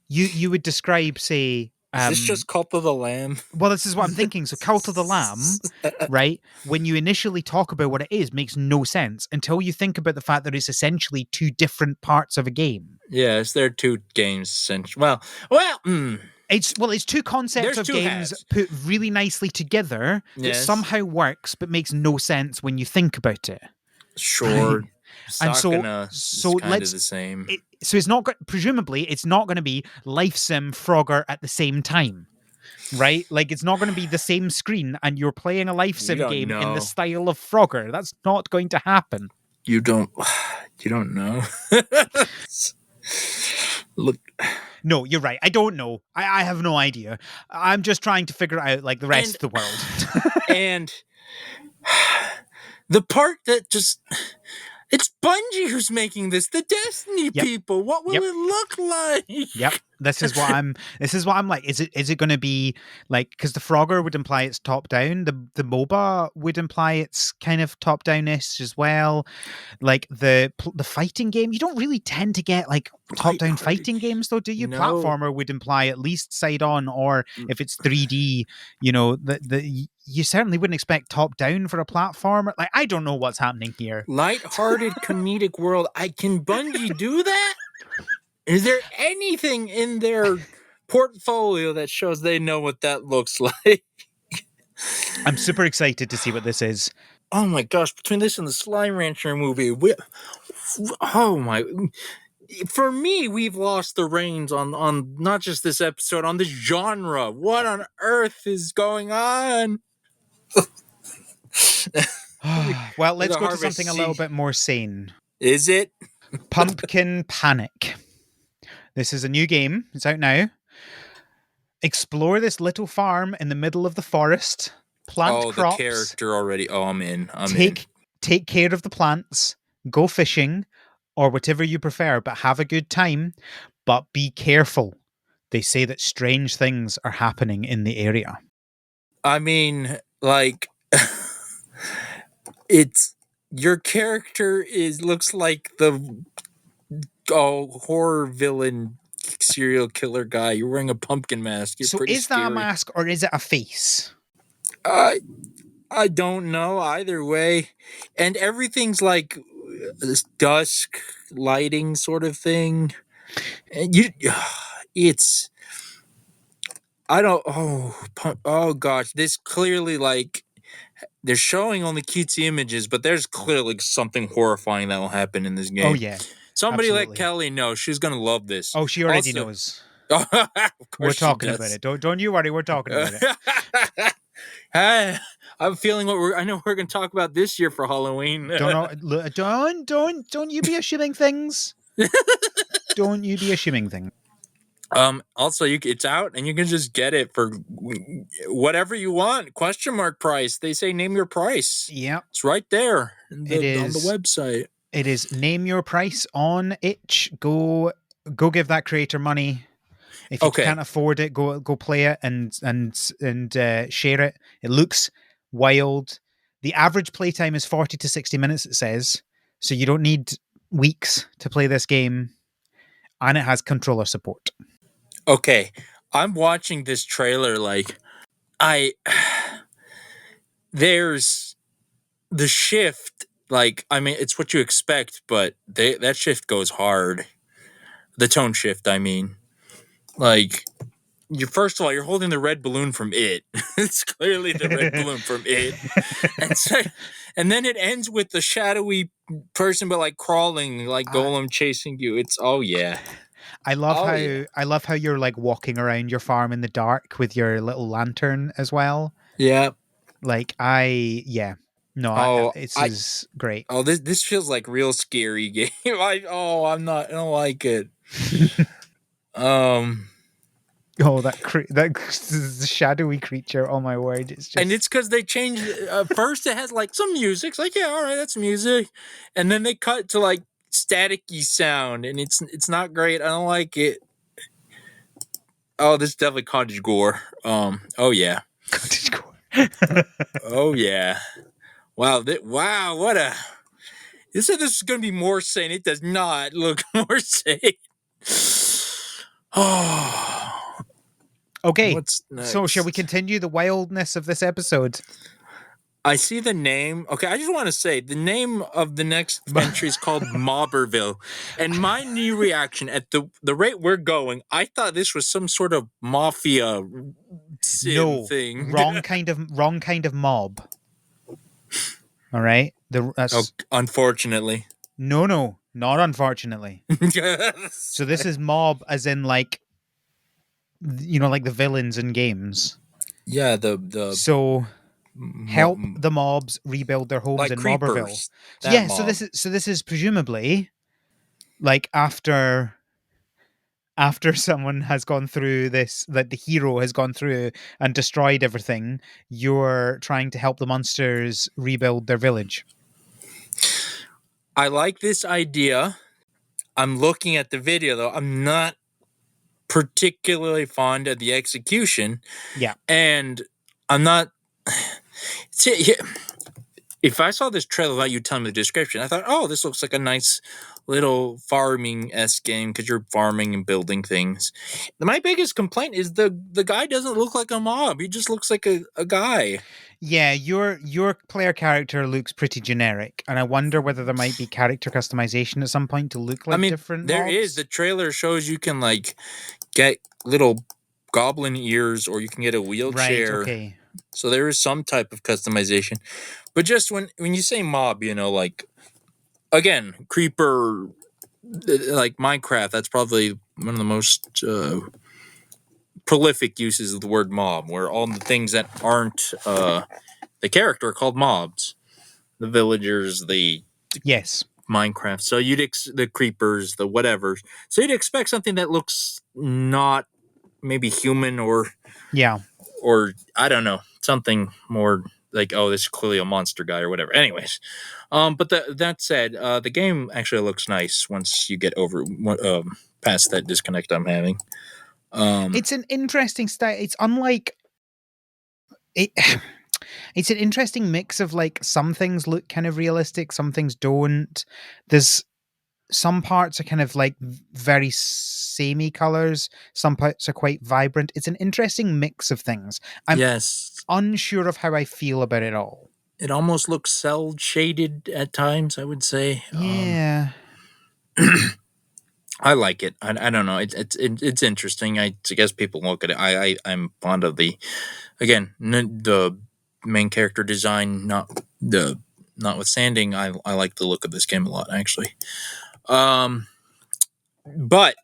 you would describe, say, is this just Cult of the Lamb? Well, this is what I'm thinking. So Cult of the Lamb, right? When you initially talk about what it is, makes no sense until you think about the fact that it's essentially two different parts of a game. Yes, they're two games essentially. It's two concepts of games put really nicely together that somehow works but makes no sense when you think about it. Sure. Right? And so kind of the same. So it's not presumably it's not going to be life sim Frogger at the same time. Right? Like, it's not going to be the same screen and you're playing a life sim game in the style of Frogger. That's not going to happen. You don't know. Look. No, you're right. I don't know. I have no idea. I'm just trying to figure out like the rest of the world. And the part that it's Bungie who's making this. The Destiny people. What will it look like? Yep. This is what I'm like. Is it going to be like, because the Frogger would imply it's top down. The MOBA would imply it's kind of top downish as well. Like the fighting game, you don't really tend to get like top down fighting games though, do you? No. Platformer would imply at least side on, or if it's 3D, you know, you certainly wouldn't expect top down for a platformer. Like, I don't know what's happening here. Lighthearted comedic world. Can Bungie do that? Is there anything in their portfolio that shows they know what that looks like? I'm super excited to see what this is. Oh my gosh, between this and the Slime Rancher movie, for me, we've lost the reins on not just this episode, on this genre. What on earth is going on? Well, let's go to something a little bit more sane. Is it? Pumpkin Panic. This is a new game. It's out now. Explore this little farm in the middle of the forest. Plant crops. The character already. Oh, I'm in. Take care of the plants. Go fishing, or whatever you prefer, but have a good time. But be careful. They say that strange things are happening in the area. I mean, like, it's your character looks like the horror villain serial killer guy. You're wearing a pumpkin mask. You're pretty is that a mask or is it a face? I don't know either way. And everything's like this dusk lighting sort of thing. And oh gosh, this clearly, like, they're showing only cutesy images, but there's clearly something horrifying that will happen in this game. Oh yeah. Somebody let Kelly know. She's gonna love this. Oh, she already knows. We're talking about it. Don't you worry. We're talking about it. Hey, I'm feeling I know we're gonna talk about this year for Halloween. Don't you be assuming things. Don't you be assuming things. Also, it's out and you can just get it for whatever you want. Question mark price. They say name your price. Yeah, it's right there on the website. It is name your price on itch. Go go give that creator money. If you can't afford it, go play it and share it. It looks wild. The average playtime is 40 to 60 minutes, it says. So you don't need weeks to play this game. And it has controller support. Okay. I'm watching this trailer like there's the shift, like, I mean, it's what you expect, but that shift goes hard. The tone shift, I mean. Like, first of all, you're holding the red balloon from It. It's clearly the red balloon from It. And then it ends with the shadowy person, but like crawling, like Golem chasing you. It's yeah. I love how you're like walking around your farm in the dark with your little lantern as well. Yeah. Like this is great. Oh, this feels like real scary game. I don't like it. That shadowy creature. Oh my word! And it's because they changed. First, it has like some music. It's like, yeah, all right, that's music, and then they cut to like staticky sound, and it's not great. I don't like it. Oh, this is definitely cottage gore. Oh yeah, cottage gore. Oh yeah. Wow. What a. You said this is going to be more sane. It does not look more sane. Oh. Okay. So shall we continue the wildness of this episode? I see the name. Okay, I just want to say the name of the next entry is called Mobberville. And my new reaction at the rate we're going, I thought this was some sort of mafia thing. Wrong kind of mob. All right. Unfortunately. No, not unfortunately. So this is mob as in like, like the villains in games. Yeah, so help the mobs rebuild their homes like in Mobberville. Yeah, so this is presumably like after someone has gone through this, that the hero has gone through and destroyed everything, you're trying to help the monsters rebuild their village. I like this idea. I'm looking at the video though. I'm not particularly fond of the execution. Yeah. And I'm not. If I saw this trailer without you telling me the description, I thought, oh, this looks like a nice little farming-esque game because you're farming and building things. My biggest complaint is the guy doesn't look like a mob. He just looks like a guy. Yeah, your player character looks pretty generic, and I wonder whether there might be character customization at some point to look like different there mobs. is. The trailer shows you can like get little goblin ears, or you can get a wheelchair. Right, okay. So there is some type of customization. But just when you say mob, like, again, creeper, like Minecraft, that's probably one of the most prolific uses of the word mob, where all the things that aren't the character are called mobs. The villagers, the yes, Minecraft. So the creepers, the whatever. So you'd expect something that looks not maybe human or I don't know, something more like, oh, this is clearly a monster guy or whatever. Anyways, but that said, the game actually looks nice once you get over past that disconnect I'm having. It's an interesting style. It's unlike it. It's an interesting mix of like some things look kind of realistic, some things don't. There's some parts are kind of like very samey colors. Some parts are quite vibrant. It's an interesting mix of things. I'm unsure of how I feel about it all. It almost looks cel shaded at times, I would say. Yeah. I like it. I don't know. It's interesting. I guess people look at it. I'm fond of the main character design. Notwithstanding, I like the look of this game a lot, actually. But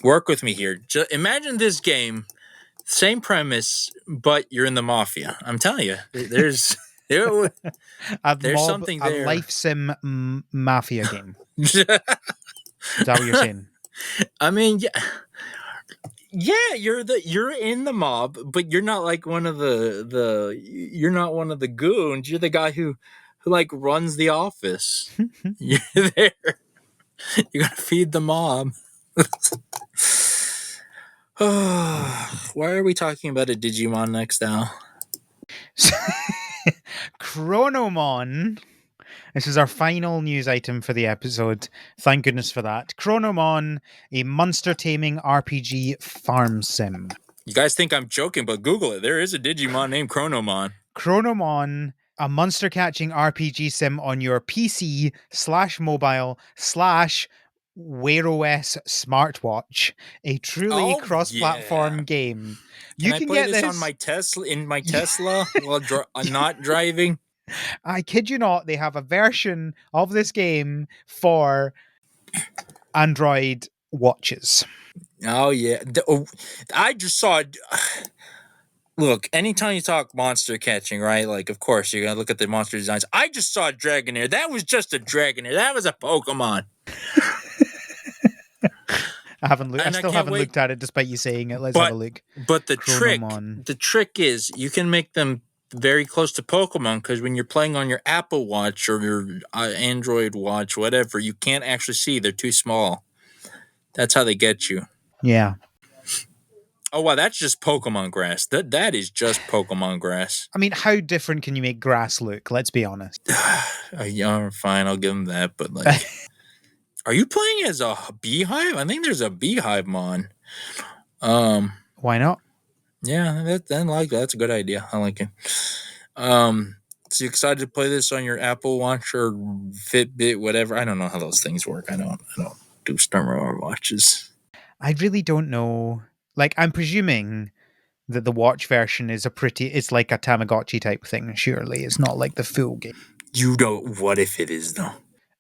work with me here. Imagine this game, same premise, but you're in the mafia. I'm telling you, there's something there. A life sim mafia game. Is that what you're saying? I mean, yeah, you're in the mob, but you're not like one of you're not one of the goons. You're the guy who like runs the office. You're there. You gotta feed the mob. Why are we talking about a Digimon next now? Chronomon. This is our final news item for the episode. Thank goodness for that. Chronomon, a monster taming RPG farm sim. You guys think I'm joking, but Google it. There is a Digimon named Chronomon. Chronomon, a monster catching RPG sim on your PC/mobile/ Wear OS smartwatch, a truly cross-platform game. Can I play this on my Tesla while not driving? I kid you not, they have a version of this game for Android watches. Oh yeah, I just saw. Look, anytime you talk monster catching, right? Like, of course, you're gonna look at the monster designs. I just saw a Dragonair. That was just a Dragonair. That was a Pokemon. I still haven't looked at it, despite you saying it. Let's have a look. But the trick is you can make them very close to Pokemon, because when you're playing on your Apple Watch or your Android Watch, whatever, you can't actually see. They're too small. That's how they get you. Yeah. Oh, wow, that's just Pokemon grass. That is just Pokemon grass. I mean, how different can you make grass look? Let's be honest. Yeah, fine, I'll give them that. But, like, are you playing as a beehive? I think there's a beehive mon. Why not? Yeah, that's a good idea. I like it. So you excited to play this on your Apple Watch or Fitbit, whatever? I don't know how those things work. I don't do smartwatch watches. I really don't know. Like, I'm presuming that the watch version is it's like a Tamagotchi type thing, surely. It's not like the full game. You don't. What if it is, though?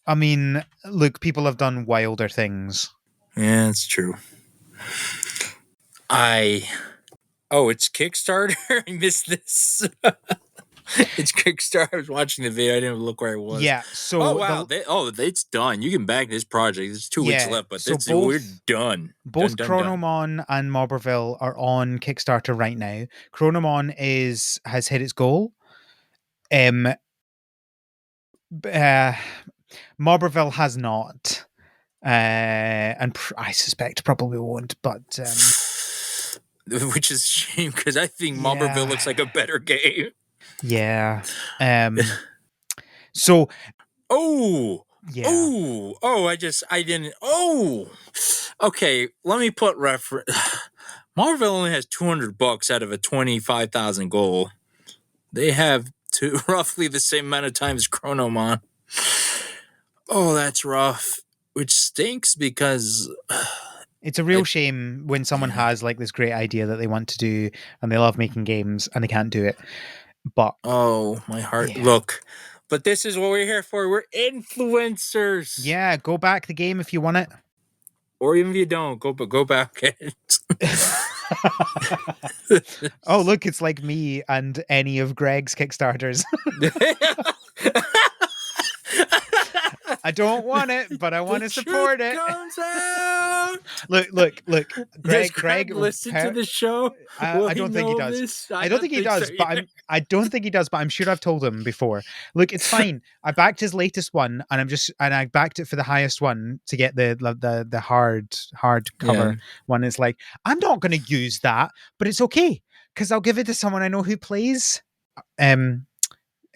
I mean, look, people have done wilder things. Yeah, it's true. It's Kickstarter? I missed this. It's Kickstarter. I was watching the video. I didn't look where it was. Yeah. So it's done. You can back this project. There's 2 weeks left, but we're done. Both Chronomon and Mobberville are on Kickstarter right now. Chronomon has hit its goal. Mobberville has not, and I suspect probably won't. But which is a shame, because I think Mobberville looks like a better game. Yeah. So. Oh. Yeah. Oh. I didn't. Oh. Okay. Let me put reference. Marvel only has $200 out of a 25,000 goal. They have roughly the same amount of time as Chronomon. Oh, that's rough. Which stinks, because it's a real shame when someone has like this great idea that they want to do and they love making games and they can't do it. But oh, my heart. Yeah. Look, but this is what we're here for. We're influencers. Yeah, go back the game if you want it. Or even if you don't, go back it. Oh, look, it's like me and any of Greg's Kickstarters. I don't want it, but I want to support it. Comes out. Look. Greg listen to the show. I don't think he does. I don't think he does, but I don't think he does, but I'm sure I've told him before. Look, it's fine. I backed his latest one, and I backed it for the highest one to get the hard cover one. It's like, I'm not going to use that, but it's okay, because I'll give it to someone I know who plays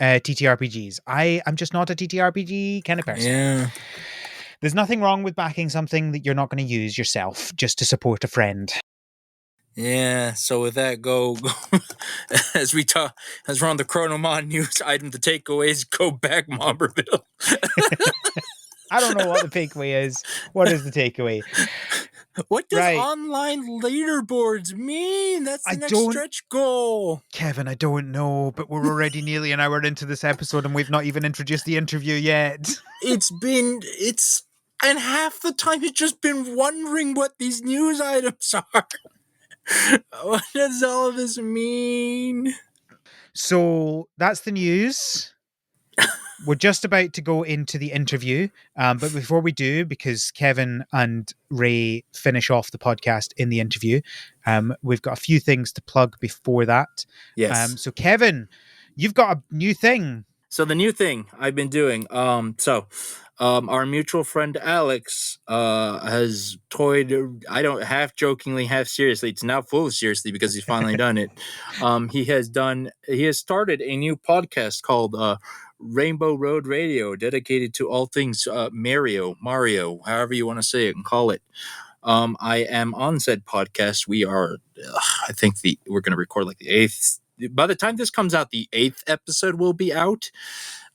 TTRPGs. I'm just not a TTRPG kind of person. Yeah. There's nothing wrong with backing something that you're not going to use yourself just to support a friend. Yeah, so with that, go as we're on the Chronomon news item, the takeaway is go back Mobberville. I don't know what the takeaway is. What is the takeaway? What does online leaderboards mean? That's the next stretch goal. Kevin, I don't know, but we're already nearly an hour into this episode and we've not even introduced the interview yet. And half the time it's just been wondering what these news items are. What does all of this mean? So that's the news. We're just about to go into the interview, but before we do, because Kevin and Ray finish off the podcast in the interview, we've got a few things to plug before that. Yes. So Kevin, you've got a new thing. So the new thing I've been doing, Our mutual friend Alex has toyed. I don't half jokingly, half seriously. It's now full seriously because he's finally done it. He has started a new podcast called Rainbow Road Radio, dedicated to all things Mario, however you want to say it and call it. I am on said podcast. We are, I think we're going to record like the 8th. By the time this comes out, the 8th episode will be out.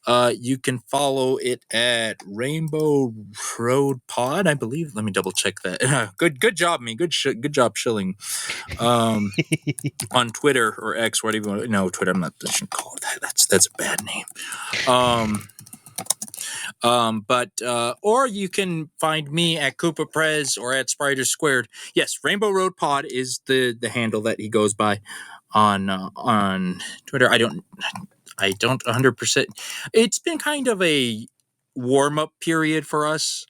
You can follow it at Rainbow Road Pod, I believe. Let me double check that. Good job, me. Good job, Shilling. On Twitter or X, whatever you want. No, Twitter. I shouldn't call it that. That's a bad name. Or you can find me at Koopa Prez or at Spider Squared. Yes, Rainbow Road Pod is the handle that he goes by on Twitter. I don't 100%. It's been kind of a warm-up period for us.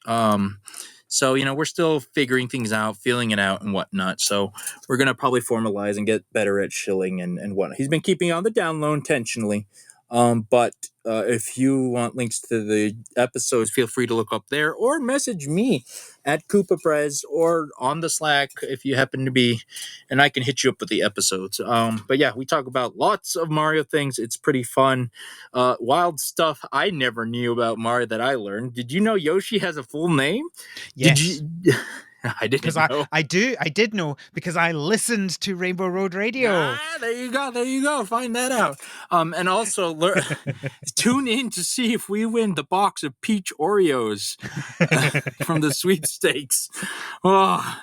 So, we're still figuring things out, feeling it out and whatnot. So we're going to probably formalize and get better at shilling and whatnot. He's been keeping on the down low intentionally. But if you want links to the episodes, feel free to look up there or message me at Koopa Prez or on the Slack if you happen to be, and I can hit you up with the episodes. But yeah, we talk about lots of Mario things. It's pretty fun. Wild stuff I never knew about Mario that I learned. Did you know Yoshi has a full name? Yes. Did you? I didn't know. I did know because I listened to Rainbow Road Radio. There you go. Find that out. And also tune in to see if we win the box of peach Oreos from the sweepstakes. Oh,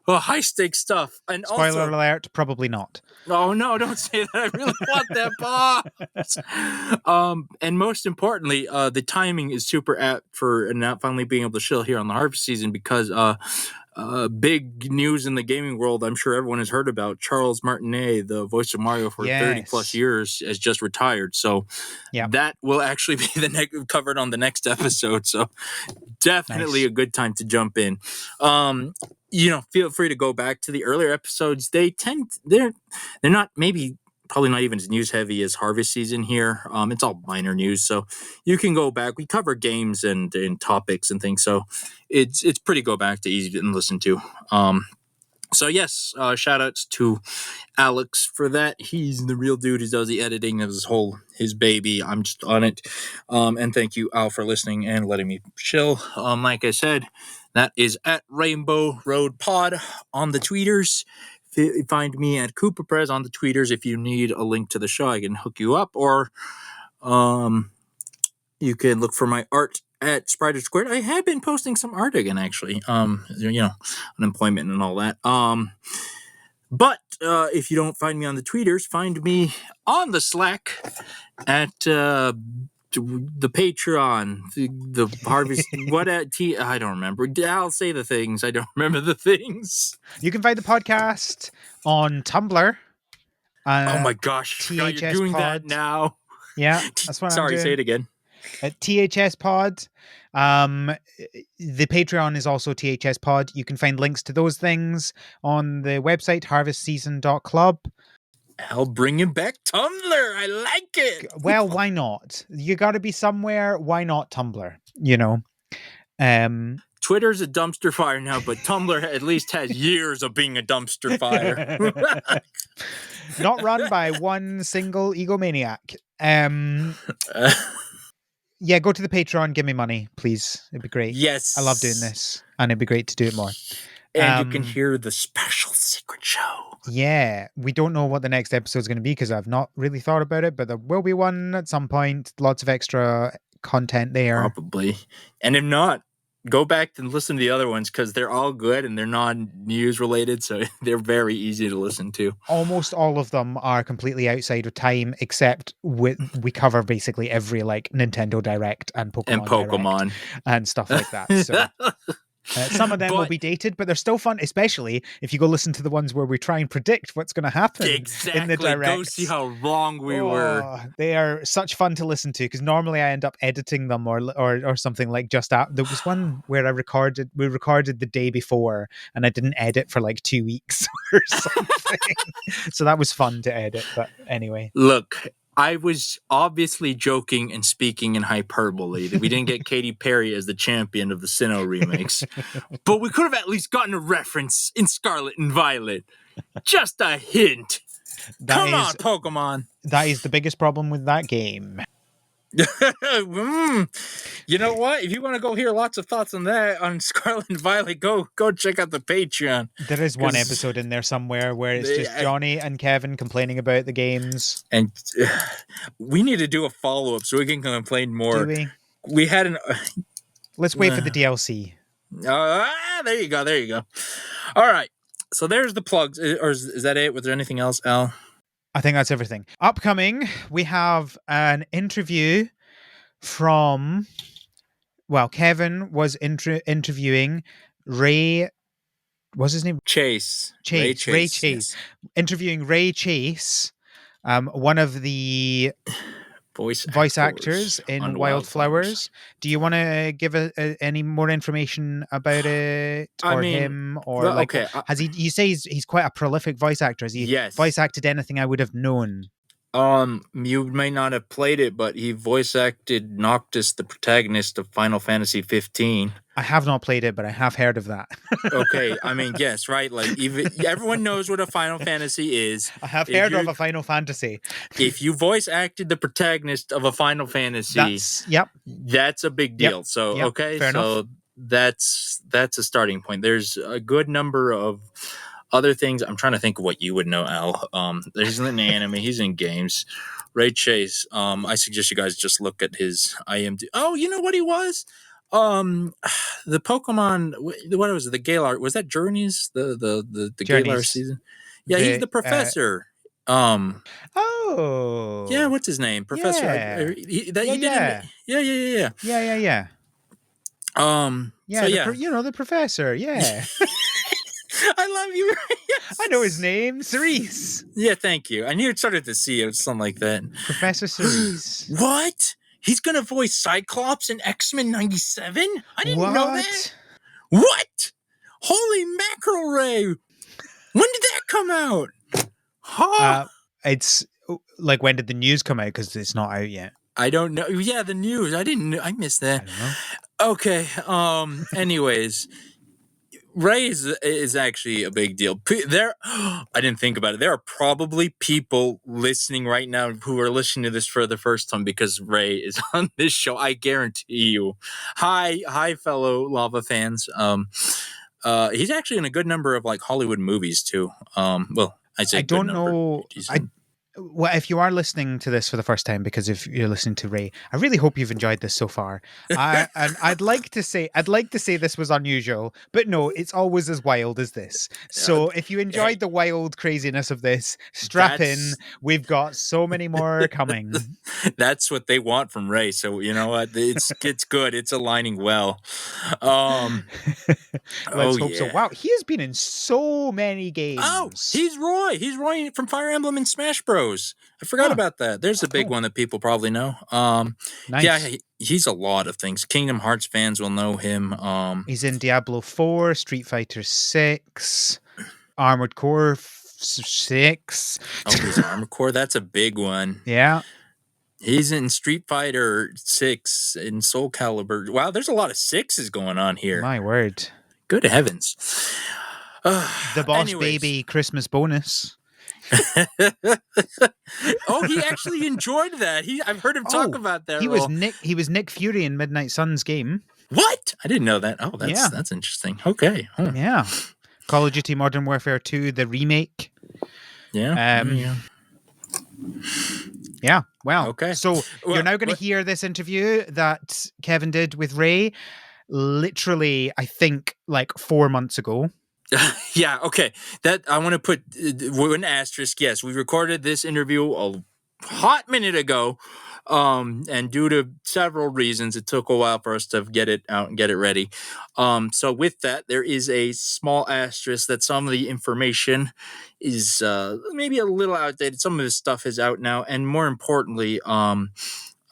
high stakes stuff. And spoiler alert, probably not. Oh no, don't say that. I really want that box. And most importantly, the timing is super apt for not finally being able to chill here on the harvest season because big news in the gaming world I'm sure everyone has heard about. Charles Martinet, the voice of Mario for 30 plus years, has just retired. So that will actually be covered on the next episode. So definitely a good time to jump in. Feel free to go back to the earlier episodes. They're not probably not even as news heavy as harvest season here. It's all minor news, so you can go back. We cover games and topics and things, so it's pretty go back to easy to listen to. So yes, shout outs to Alex for that. He's the real dude who does the editing of his baby. I'm just on it. And thank you, Al, for listening and letting me chill. Like I said, that is at Rainbow Road Pod on the tweeters. Find me at Koopa Prez on the tweeters. If you need a link to the show, I can hook you up, or you can look for my art at Spider Squared. I have been posting some art again, actually. Unemployment and all that. But if you don't find me on the tweeters, find me on the Slack at the Patreon, the Harvest. I don't remember. I'll say the things. I don't remember the things. You can find the podcast on Tumblr. Oh my gosh! You're doing that now. Yeah, that's what I'm doing. Sorry, say it again. At THS Pod. The Patreon is also THS Pod. You can find links to those things on the website harvestseason.club. I'll bring him back Tumblr. I like it. Well, why not? You got to be somewhere. Why not Tumblr? Twitter's a dumpster fire now, but Tumblr at least has years of being a dumpster fire. Not run by one single egomaniac. Yeah, go to the Patreon. Give me money, please. It'd be great. Yes. I love doing this, and it'd be great to do it more. And you can hear the special secret show. Yeah, we don't know what the next episode is going to be because I've not really thought about it, but there will be one at some point. Lots of extra content there. Probably. And if not, go back and listen to the other ones because they're all good and they're non-news related, so they're very easy to listen to. Almost all of them are completely outside of time, except we cover basically every Nintendo Direct and Pokemon Direct and stuff like that. So. Some of them will be dated, but they're still fun, especially if you go listen to the ones where we try and predict what's going to happen in the direct. Go see how wrong we were. They are such fun to listen to because normally I end up editing them or something like just that. There was one where we recorded the day before and I didn't edit for 2 weeks or something. So that was fun to edit. But anyway, look. I was obviously joking and speaking in hyperbole that we didn't get Katy Perry as the champion of the Sinnoh remakes, but we could have at least gotten a reference in Scarlet and Violet. Just a hint. Come on, Pokemon. That is the biggest problem with that game. You know what? If you want to go hear lots of thoughts on that on Scarlet and Violet, go check out the Patreon. There is one episode in there somewhere where it's just Johnny and Kevin complaining about the games. And we need to do a follow-up so we can complain more. Do we? We had an... Let's wait for the DLC. There you go. All right. So there's the plugs. Or is that it? Was there anything else, Al? I think that's everything. Upcoming, we have an interview from... Well, Kevin was interviewing Ray... What's his name? Chase. Ray Chase. Yes. Interviewing Ray Chase, one of the voice actors in Wylde Flowers. Do you want to give any more information about it, or him, or okay? Has he? You say he's quite a prolific voice actor. Has he voice acted anything I would have known? You may not have played it, but he voice acted Noctis, the protagonist of Final Fantasy 15. I have not played it, but I have heard of that. Okay, I mean, yes, right? Like, even everyone knows what a Final Fantasy is. I have heard of a Final Fantasy. If you voice acted the protagonist of a Final Fantasy, that's a big deal. So, okay, fair enough. That's a starting point. There's a good number of other things. I'm trying to think of what you would know, Al. There's an anime. He's in games. Ray Chase. I suggest you guys just look at his IMDb. Oh, you know what he was? The Pokemon. What was it? The Galar. Was that Journeys? The Galar season? Yeah, he's the professor. Oh. Yeah. What's his name? Professor. Yeah. Yeah. The professor. Yeah. I love you. Yes. I know his name, Cerise. Yeah, thank you. I knew it started to see it, something like that. Professor Cerise. What? He's gonna voice Cyclops in X-Men '97? I didn't know that. What? Holy mackerel, Ray! When did that come out? Huh? It's like, when did the news come out? Because it's not out yet. I don't know. Yeah, the news. I missed that. I don't know. Okay. Anyways. Ray is actually a big deal. I didn't think about it. There are probably people listening right now who are listening to this for the first time because Ray is on this show. I guarantee you. Hi, fellow Lava fans. He's actually in a good number of like Hollywood movies too. I don't know. Well, if you are listening to this for the first time, because if you're listening to Ray, I really hope you've enjoyed this so far. And I'd like to say this was unusual, but no, it's always as wild as this. So if you enjoyed the wild craziness of this, strap in. We've got so many more coming. That's what they want from Ray. So you know what? It's good. It's aligning well. Let's hope so. Wow, he has been in so many games. Oh, he's Roy. He's Roy from Fire Emblem and Smash Bros. I forgot about that. There's a big one that people probably know. Nice. Yeah, he's a lot of things. Kingdom Hearts fans will know him. He's in Diablo 4, Street Fighter 6, Armored Core 6. Oh, he's Armored Core. That's a big one. Yeah. He's in Street Fighter 6 in Soul Calibur. Wow, there's a lot of sixes going on here. My word. Good heavens. The Boss Baby Christmas bonus. Oh, he actually enjoyed that. I've heard him talk about that. He was Nick Fury in Midnight Suns game. What? I didn't know that. Oh, that's interesting. Okay. Huh. Yeah. Call of Duty Modern Warfare 2, the remake. Yeah. Yeah. Well, okay. So you're now going to hear this interview that Kevin did with Ray, literally, I think, like 4 months ago. Yeah, okay. That I want to put an asterisk. Yes, we recorded this interview a hot minute ago, and due to several reasons, it took a while for us to get it out and get it ready. So with that, there is a small asterisk that some of the information is maybe a little outdated. Some of this stuff is out now, and more importantly,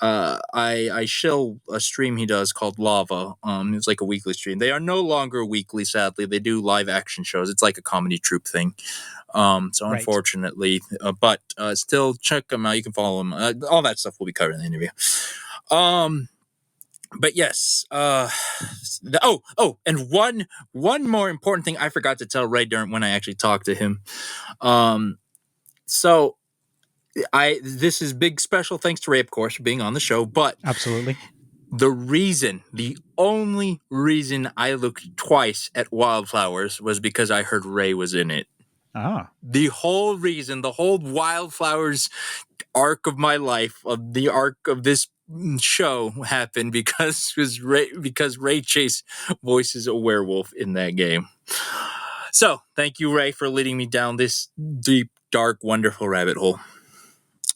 I shill a stream he does called Lava. It's like a weekly stream. They are no longer weekly, sadly. They do live action shows. It's like a comedy troupe thing. So Right. unfortunately, but still check them out. You can follow them. All that stuff will be covered in the interview. But yes. And one more important thing I forgot to tell Ray during when I actually talked to him. So this is big special thanks to Ray, of course, for being on the show. But absolutely, the only reason I looked twice at Wildflowers was because I heard Ray was in it. The whole reason, the whole Wildflowers arc of my life, of the arc of this show happened because Ray Chase voices a werewolf in that game. So thank you, Ray, for leading me down this deep, dark, wonderful rabbit hole.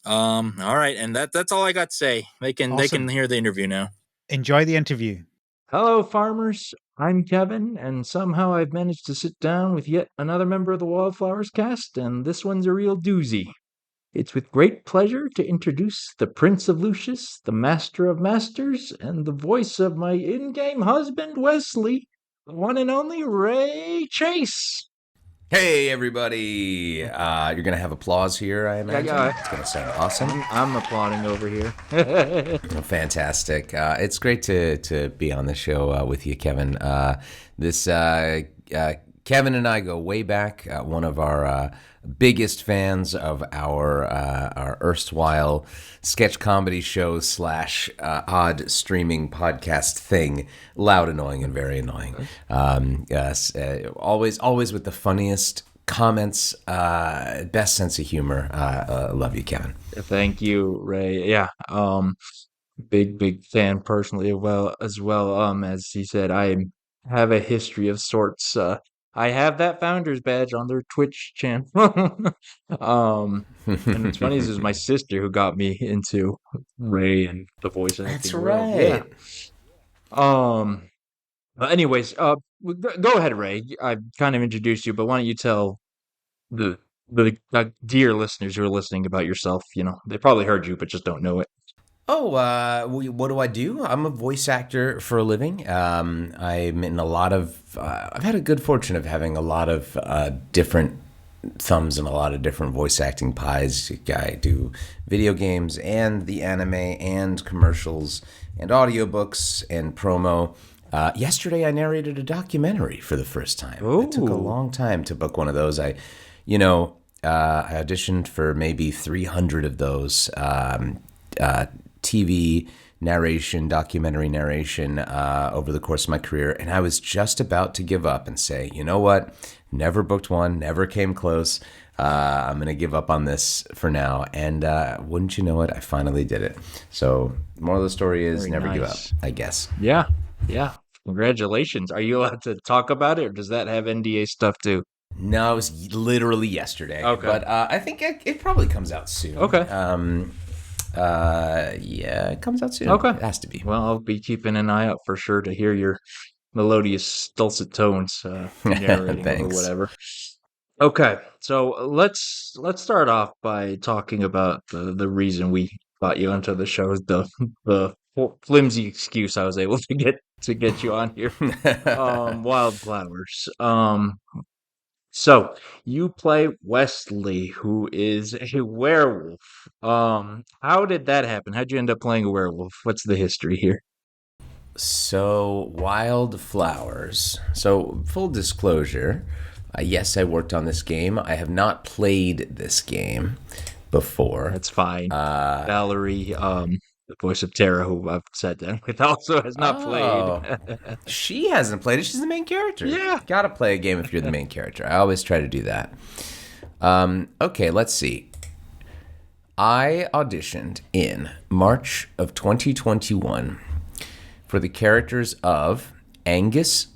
All right, and that's all I got to say. They can hear the interview now. Enjoy the interview. Hello, farmers. I'm Kevin, and somehow I've managed to sit down with yet another member of the Wildflowers cast, and this one's a real doozy. It's with great pleasure to introduce the Prince of Lucius, the Master of Masters, and the voice of my in-game husband, Wesley, the one and only Ray Chase. Hey, everybody. You're going to have applause here, I imagine? Yeah. It's going to sound awesome. I'm applauding over here. Fantastic. It's great to be on the show with you, Kevin. Kevin and I go way back. One of our biggest fans of our erstwhile sketch comedy show / odd streaming podcast thing. Loud, annoying, and very annoying. Yes, always with the funniest comments, best sense of humor. Love you, Kevin. Thank you, Ray. Yeah. Big fan personally as well. As he said, I have a history of sorts. I have that founder's badge on their Twitch channel. And what's funny is it was my sister who got me into Ray and the voice acting. That's right. Yeah. Anyways, go ahead, Ray. I kind of introduced you, but why don't you tell the dear listeners who are listening about yourself? You know, they probably heard you, but just don't know it. Oh, what do I do? I'm a voice actor for a living. I'm in a lot of. I've had a good fortune of having a lot of different thumbs in a lot of different voice acting pies. I do video games and the anime and commercials and audiobooks and promo. Yesterday, I narrated a documentary for the first time. Ooh. It took a long time to book one of those. I auditioned for maybe 300 of those. TV narration, documentary narration over the course of my career. And I was just about to give up and say, you know what? Never booked one, never came close. I'm going to give up on this for now. And wouldn't you know it, I finally did it. So moral of the story is never give up, I guess. Yeah. Congratulations. Are you allowed to talk about it, or does that have NDA stuff too? No, it was literally yesterday. Okay. But I think it probably comes out soon. Okay. Yeah, it comes out soon. Okay. It has to be. Well, I'll be keeping an eye out for sure to hear your melodious, dulcet tones narrating or whatever. Okay, so let's start off by talking about the reason we brought you onto the show, the flimsy excuse I was able to get you on here. Wildflowers. So you play Wesley, who is a werewolf. How did that happen? How'd you end up playing a werewolf? What's the history here? So, Wildflowers. So, full disclosure, yes, I worked on this game. I have not played this game before. That's fine. Valerie, the voice of Tara, who I've sat down with, also has not played. She hasn't played it. She's the main character. Yeah. Gotta play a game if you're the main character. I always try to do that. Okay, let's see. I auditioned in March of 2021 for the characters of Angus.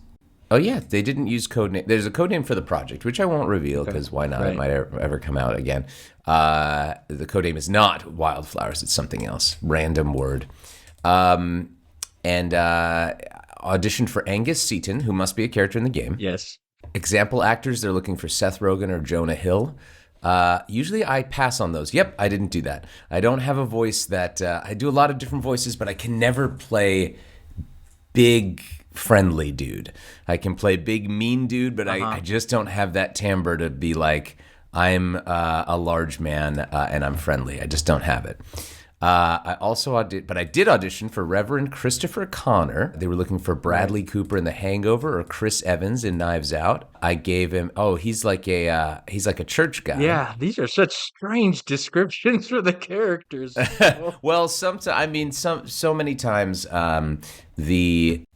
Oh, yeah, they didn't use codename. There's a codename for the project, which I won't reveal because why not? Right. It might ever come out again. The codename is not Wildflowers. It's something else. Random word. And auditioned for Angus Seaton, who must be a character in the game. Yes. Example actors, they're looking for Seth Rogen or Jonah Hill. Usually I pass on those. Yep, I didn't do that. I don't have a voice that I do a lot of different voices, but I can never play big friendly dude. I can play big mean dude, but I just don't have that timbre to be like I'm a large man and I'm friendly. I just don't have it. I did audition for Reverend Christopher Connor. They were looking for Bradley Cooper in The Hangover or Chris Evans in Knives Out. I gave him. Oh, he's like a church guy. Yeah, these are such strange descriptions for the characters. Well, so many times the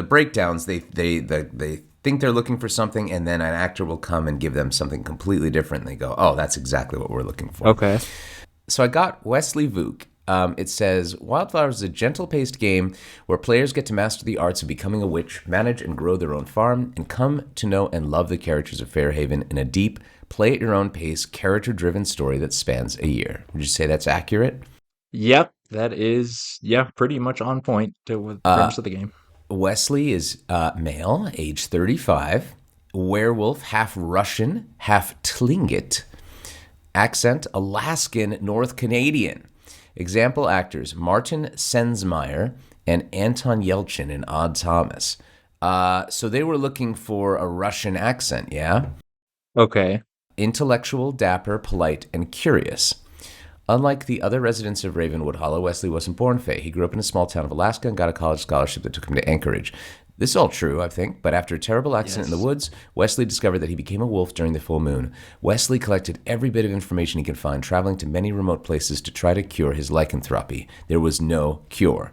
breakdowns they think they're looking for something, and then an actor will come and give them something completely different. And they go, "Oh, that's exactly what we're looking for." Okay. So I got Wesley Vuk. It says, Wildflowers is a gentle-paced game where players get to master the arts of becoming a witch, manage and grow their own farm, and come to know and love the characters of Fairhaven in a deep, play-at-your-own-pace, character-driven story that spans a year. Would you say that's accurate? Yep, that is, pretty much on point with the premise of the game. Wesley is male, age 35, werewolf, half Russian, half Tlingit, accent Alaskan North Canadian. Example actors Martin Sensmeyer and Anton Yelchin in Odd Thomas. So they were looking for a Russian accent, yeah? Okay. Intellectual, dapper, polite, and curious. Unlike the other residents of Ravenwood Hollow, Wesley wasn't born Fey. He grew up in a small town of Alaska and got a college scholarship that took him to Anchorage. This is all true, I think, but after a terrible accident in the woods, Wesley discovered that he became a wolf during the full moon. Wesley collected every bit of information he could find, traveling to many remote places to try to cure his lycanthropy. There was no cure.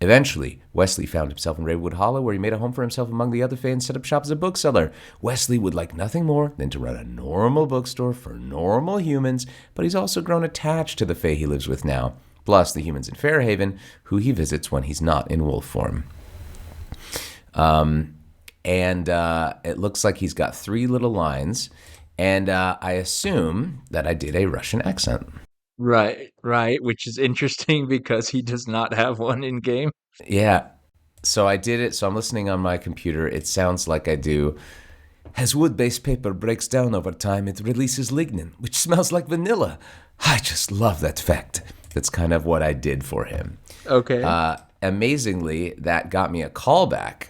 Eventually, Wesley found himself in Ravenwood Hollow, where he made a home for himself among the other Fae and set up shop as a bookseller. Wesley would like nothing more than to run a normal bookstore for normal humans, but he's also grown attached to the Fae he lives with now, plus the humans in Fairhaven, who he visits when he's not in wolf form. And it looks like he's got 3 little lines, and I assume that I did a Russian accent. Right, which is interesting because he does not have one in game. Yeah, so I did it. So I'm listening on my computer. It sounds like I do. As wood-based paper breaks down over time, it releases lignin, which smells like vanilla. I just love that fact. That's kind of what I did for him. Okay. Amazingly, that got me a callback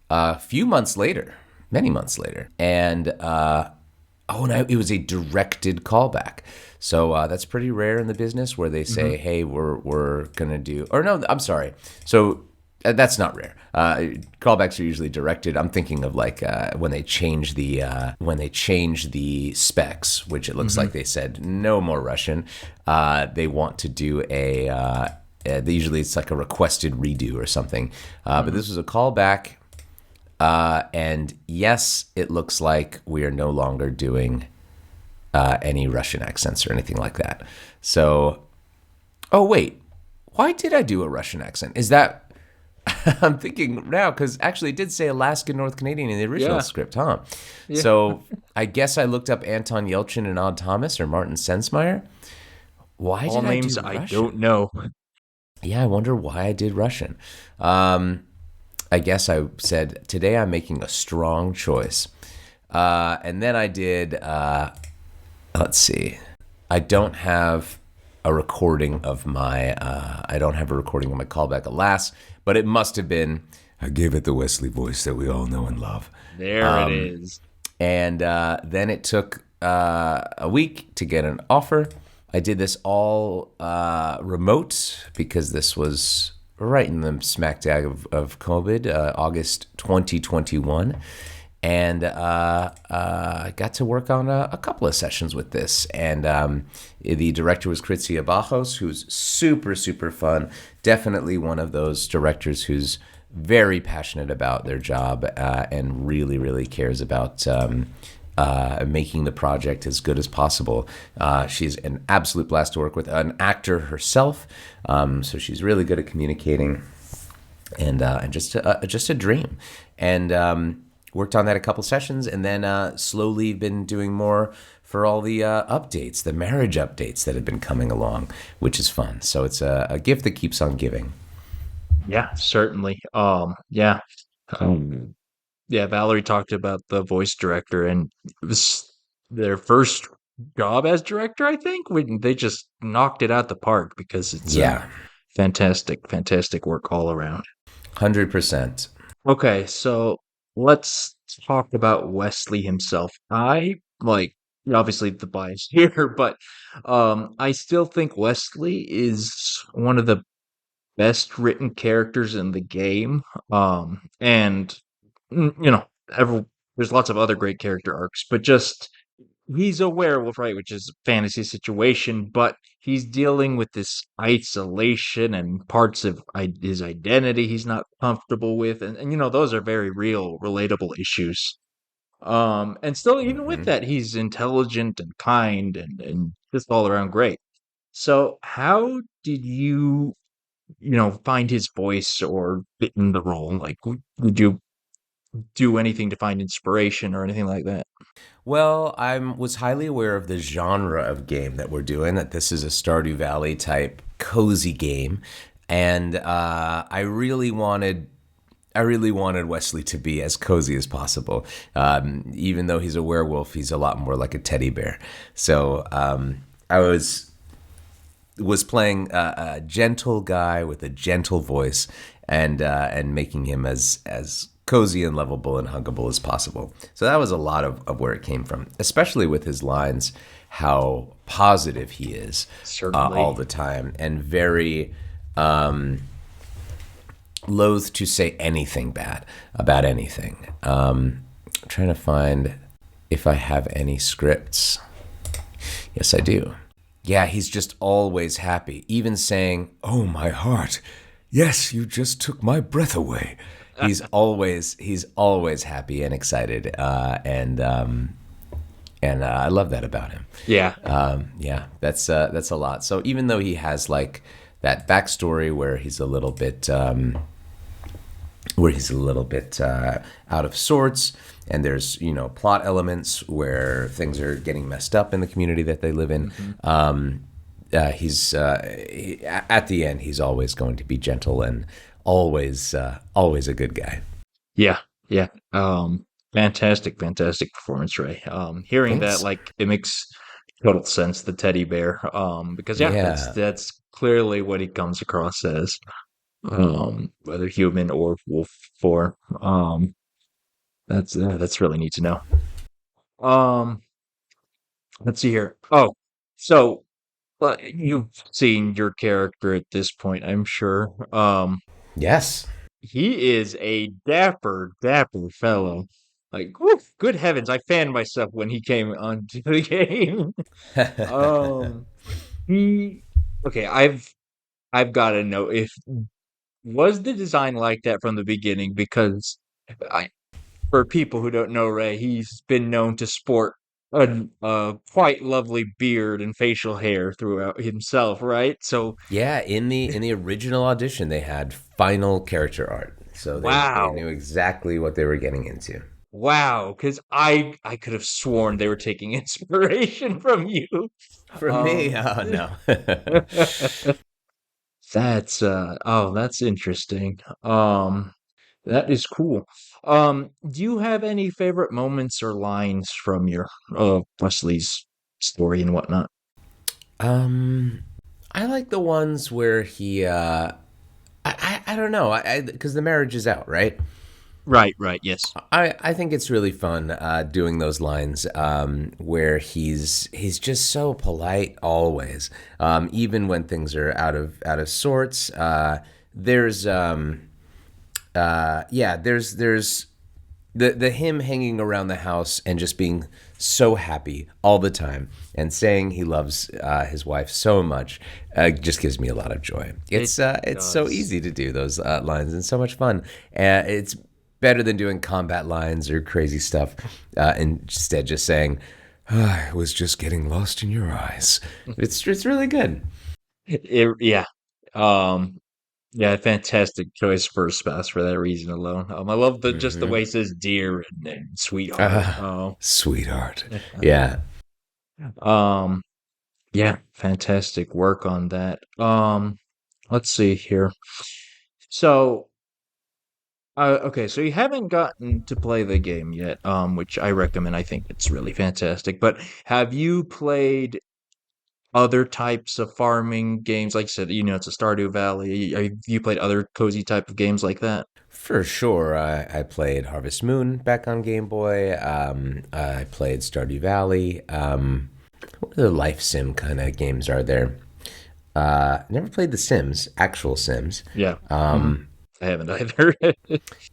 a few months later, many months later. And it was a directed callback. So that's pretty rare in the business where they say, hey, we're going to do, or no, I'm sorry. So that's not rare. Callbacks are usually directed. I'm thinking of like when they change the specs, which it looks like they said no more Russian. They want to do usually it's like a requested redo or something. But this was a callback. And yes, it looks like we are no longer doing any Russian accents or anything like that. So, oh wait, why did I do a Russian accent? Is that, I'm thinking now, because actually it did say Alaskan North Canadian in the original script, huh? Yeah. So I guess I looked up Anton Yelchin and Odd Thomas or Martin Sensmeyer. Why All did names I do Russian? I don't know. Yeah, I wonder why I did Russian. I guess I said, today I'm making a strong choice. And then I did, let's see. I don't have a recording of my callback, alas, but it must have been, I gave it the Wesley voice that we all know and love. There it is. And then it took a week to get an offer. I did this all remote because this was right in the smack dab of COVID, August 2021. And I got to work on a couple of sessions with this. And the director was Kritsia Bajos, who's super, super fun. Definitely one of those directors who's very passionate about their job and really, really cares about making the project as good as possible. She's an absolute blast to work with, an actor herself, so she's really good at communicating, and just a dream. And worked on that a couple sessions, and then slowly been doing more for all the updates, the marriage updates that have been coming along, which is fun. So it's a gift that keeps on giving. Yeah, certainly. Yeah. Yeah, Valerie talked about the voice director, and it was their first job as director, I think. They just knocked it out the park because it's fantastic work all around. 100%. Okay, so let's talk about Wesley himself. I like obviously the bias here, but I still think Wesley is one of the best written characters in the game. And you know, there's lots of other great character arcs, but just he's a werewolf, right? Which is a fantasy situation, but he's dealing with this isolation and parts of his identity he's not comfortable with, and those are very real, relatable issues. And still, even with that, he's intelligent and kind and just all around great. So, how did find his voice or fit in the role? Like, did you do anything to find inspiration or anything like that? Well, I was highly aware of the genre of game that we're doing, that this is a Stardew Valley type cozy game. And I really wanted Wesley to be as cozy as possible. Even though he's a werewolf, he's a lot more like a teddy bear. So I was playing a gentle guy with a gentle voice, and making him as cozy and lovable and huggable as possible. So that was a lot of where it came from, especially with his lines, how positive he is all the time, and very loath to say anything bad about anything. Trying to find if I have any scripts. Yes, I do. Yeah, he's just always happy, even saying, "Oh, my heart. Yes, you just took my breath away." He's always happy and excited, and I love that about him. Yeah, that's a lot. So even though he has like that backstory where he's a little bit out of sorts, and there's plot elements where things are getting messed up in the community that they live in. He's at the end, he's always going to be gentle and always a good guy. Yeah. Fantastic performance, Ray. Hearing Thanks. that, like, it makes total sense, the teddy bear. Because that's clearly what he comes across as, whether human or wolf form. That's really neat to know. Let's see here. Oh, so you've seen your character at this point, I'm sure. Yes. He is a dapper fellow. Like, woof, good heavens, I fanned myself when he came onto the game. He okay, I've got to know, if was the design like that from the beginning, because I for people who don't know Ray, he's been known to sport a quite lovely beard and facial hair throughout himself, right? So yeah, in the original audition, they had final character art, so they knew exactly what they were getting into. Wow, because I could have sworn they were taking inspiration from you. From me? Oh, no. That's interesting. That is cool. Do you have any favorite moments or lines from your Wesley's story and whatnot? I like the ones where he I don't know, because the marriage is out, right? Right, yes. I think it's really fun doing those lines where he's just so polite always, even when things are out of sorts. There's the him hanging around the house and just being so happy all the time and saying he loves his wife so much just gives me a lot of joy. It's so easy to do those lines and so much fun. It's better than doing combat lines or crazy stuff. Instead, just saying, "I was just getting lost in your eyes." It's really good. Yeah, fantastic choice for a spouse for that reason alone. I love just the way he says "dear" and "sweetheart." Sweetheart. Yeah. Yeah, fantastic work on that. Let's see here. So Okay, so you haven't gotten to play the game yet, which I recommend. I think it's really fantastic. But have you played other types of farming games? Like you said, it's a Stardew Valley. Have you played other cozy type of games like that? For sure, I played Harvest Moon back on Game Boy. I played Stardew Valley. What other life sim kind of games are there? Never played The Sims, actual Sims. Yeah. I haven't either.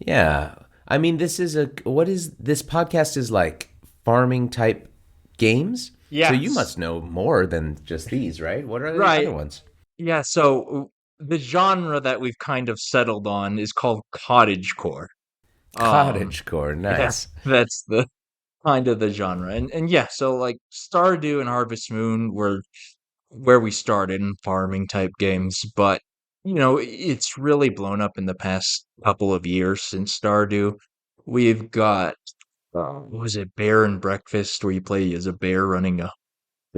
Yeah. I mean, this podcast is like farming type games. So you Yes. must know more than just these, right? What are the Right. other ones? Yeah, so the genre that we've kind of settled on is called cottagecore. Cottagecore, Yeah, nice. that's the kind of the genre. And yeah, so like Stardew and Harvest Moon were where we started in farming type games, but it's really blown up in the past couple of years since Stardew. We've got what was it, Bear and Breakfast, where you play as a bear running a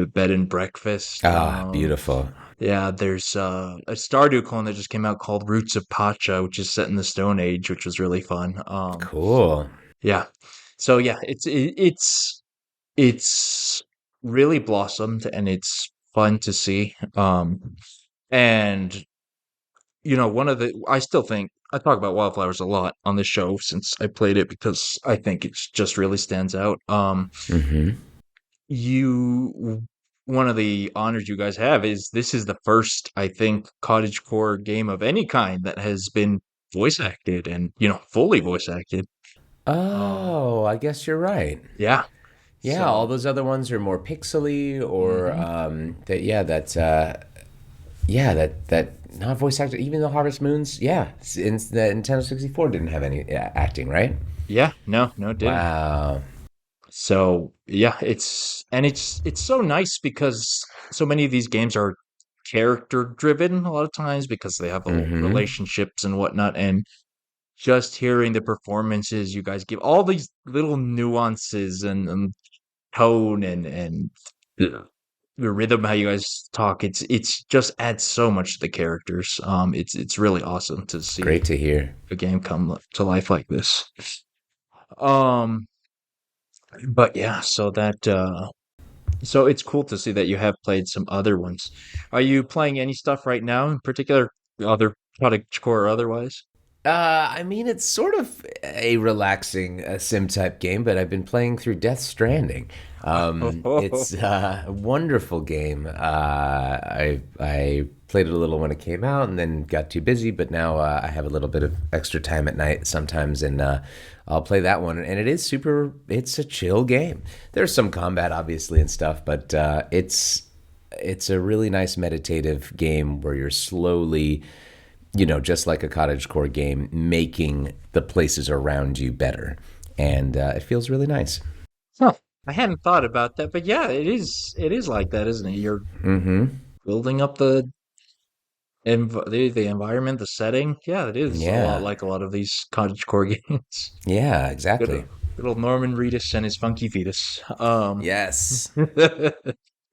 bed and breakfast. Ah, beautiful. Yeah, there's a Stardew clone that just came out called Roots of Pacha, which is set in the Stone Age, which was really fun. Cool. Yeah, so yeah, it's really blossomed and it's fun to see. And one of the I still think I talk about Wildflowers a lot on the show since I played it because I think it just really stands out. Mm-hmm. You One of the honors you guys have is this is the first, I think, cottagecore game of any kind that has been voice acted and fully voice acted. Oh, I guess you're right. Yeah. Yeah, all So those other ones are more pixely or mhm. that not voice actor. Even the Harvest Moons, yeah, in the Nintendo 64 didn't have any acting, right? Yeah, no, it didn't. Wow. So yeah, it's so nice because so many of these games are character driven a lot of times because they have little Mm-hmm. relationships and whatnot, and just hearing the performances you guys give, all these little nuances and tone and the rhythm, how you guys talk, it's just adds so much to the characters. It's really awesome to see Great to hear. a game come to life like this. Um, but yeah, so it's cool to see that you have played some other ones. Are you playing any stuff right now in particular, other cottagecore or otherwise? I mean, it's sort of a relaxing sim type game, but I've been playing through Death Stranding. It's a wonderful game. I played it a little when it came out, and then got too busy. But now I have a little bit of extra time at night sometimes, and I'll play that one. And it is super. It's a chill game. There's some combat, obviously, and stuff, but it's a really nice meditative game where you're slowly, just like a cottagecore game, making the places around you better. And it feels really nice. Huh. I hadn't thought about that, but yeah, it is like that, isn't it? You're Mm-hmm. building up the environment, the setting. Yeah, it is a lot Yeah. like a lot of these cottagecore games. Yeah, Good, exactly. good old Norman Reedus and his funky fetus. Yes.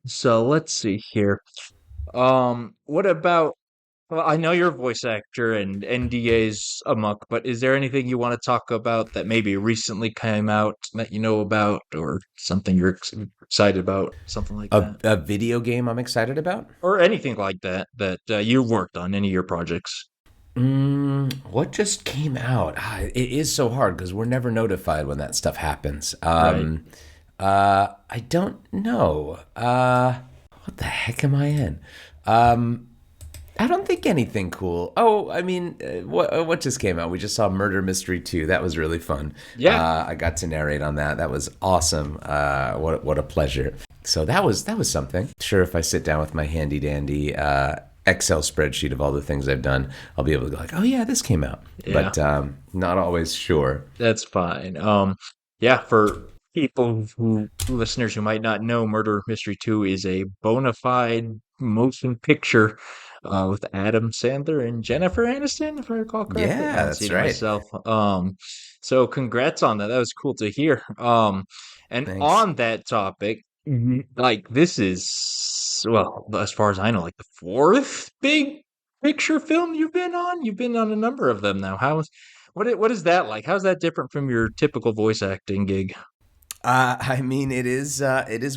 So let's see here. What about? Well, I know you're a voice actor and NDA's amok, but is there anything you want to talk about that maybe recently came out that you know about, or something you're excited about, something like A, that, a video game I'm excited about? or anything like that you worked on, any of your projects? What just came out? It is so hard because we're never notified when that stuff happens. Right. I don't know. What the heck am I in? I don't think anything cool. Oh, I mean, what just came out? We just saw Murder Mystery 2. That was really fun. Yeah. I got to narrate on that. That was awesome. What a pleasure. So that was something. Sure, if I sit down with my handy dandy Excel spreadsheet of all the things I've done, I'll be able to go like, oh yeah, this came out. Yeah. But not always sure. That's fine. Yeah, for listeners who might not know, Murder Mystery 2 is a bona fide motion picture with Adam Sandler and Jennifer Aniston, if I recall correctly. I Yeah, haven't that's seen it right. myself. So congrats on that. That was cool to hear. And Thanks. on that topic, like this is, well, as far as I know, like the fourth big picture film you've been on. You've been on a number of them now. What is that like? How's that different from your typical voice acting gig? I mean, it is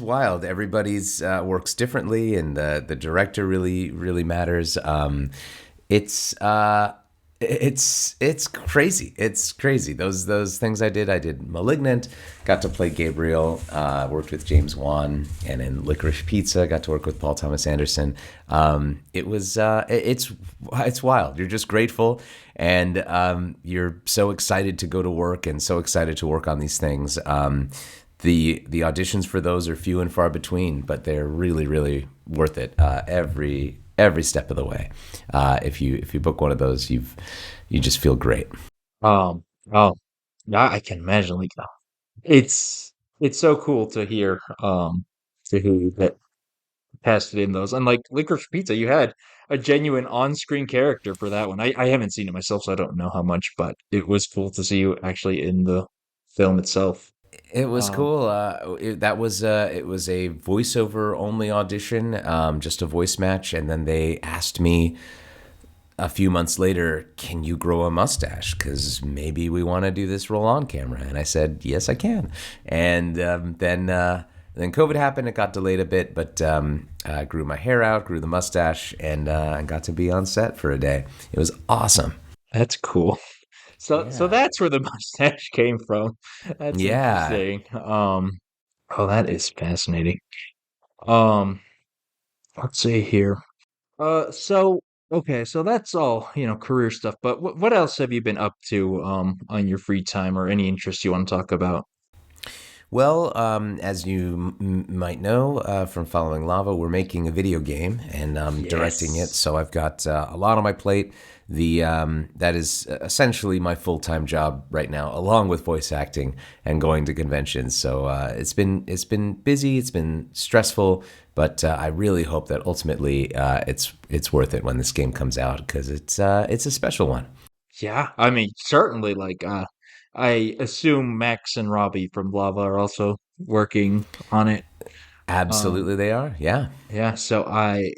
wild. Everybody's works differently, and the director really matters. It's it's crazy. It's crazy. Those things I did Malignant, got to play Gabriel, worked with James Wan, and in Licorice Pizza, got to work with Paul Thomas Anderson. It's wild. You're just grateful, and you're so excited to go to work and so excited to work on these things. The auditions for those are few and far between, but they're really worth it every step of the way. If you book one of those, you just feel great. Oh, yeah, I can imagine. Like, it's so cool to hear that passed it in those. Unlike Licorice Pizza, you had a genuine on-screen character for that one. I haven't seen it myself, so I don't know how much, but it was cool to see you actually in the film itself. It was Um, cool. It was a voiceover only audition, just a voice match, and then they asked me a few months later, "Can you grow a mustache? Because maybe we want to do this role on camera." And I said, "Yes, I can." And then COVID happened. It got delayed a bit, but I grew my hair out, grew the mustache, and got to be on set for a day. It was awesome. that's cool. So Yeah. that's where the mustache came from. That's Yeah. interesting. Oh, that is fascinating. Um, let's see here. So okay, so that's all, career stuff, but what else have you been up to on your free time or any interest you want to talk about? Well, as you might know from following Lava, we're making a video game and directing it. Yes. So I've got a lot on my plate. That is essentially my full-time job right now, along with voice acting and going to conventions. So it's been busy, it's been stressful, but I really hope that ultimately it's worth it when this game comes out because it's a special one. Yeah, I mean, certainly like I assume Max and Robbie from Lava are also working on it. Um Absolutely, they are. Yeah. yeah, so I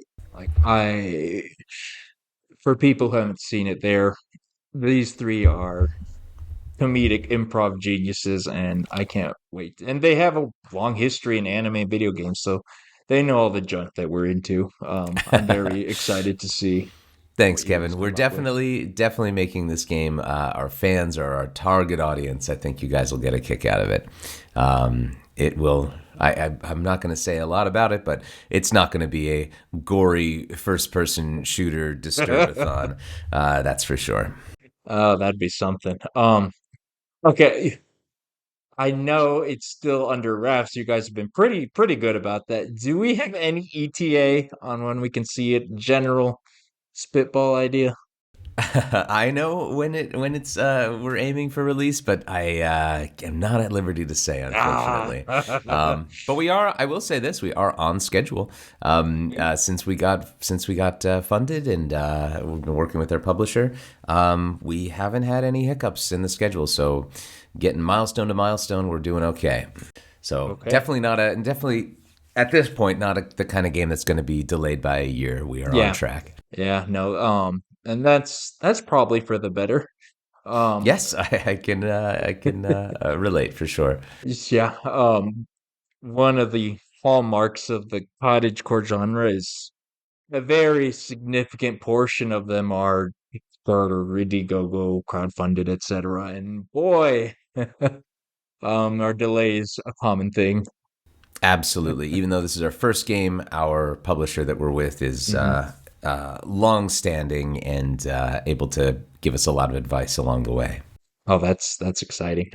for people who haven't seen it there, these three are comedic improv geniuses, and I can't wait. And they have a long history in anime and video games, so they know all the junk that we're into. I'm very excited to see Thanks, what you guys Kevin. We're come up with. definitely making this game our fans are our target audience. I think you guys will get a kick out of it. It will. I'm not going to say a lot about it, but it's not going to be a gory first-person shooter disturbathon. That's for sure. Oh, that'd be something. Okay, I know it's still under wraps. You guys have been pretty good about that. Do we have any ETA on when we can see it? General spitball idea? I know when it's we're aiming for release, but I am not at liberty to say, Ah. unfortunately. But we are. I will say this: we are on schedule. Since we got funded and we've been working with our publisher, we haven't had any hiccups in the schedule. So, getting milestone to milestone, we're doing okay. So Okay. definitely at this point not the kind of game that's going to be delayed by a year. We are on Yeah. track. Yeah, no, and that's probably for the better. Um, Yes, I can relate for sure. yeah, one of the hallmarks of the cottagecore genre is a very significant portion of them are Kickstarter, Indiegogo, crowdfunded, etc. And boy, are delays a common thing. Absolutely. Even though this is our first game, our publisher that we're with is Hmm. long-standing and able to give us a lot of advice along the way. Oh, that's exciting.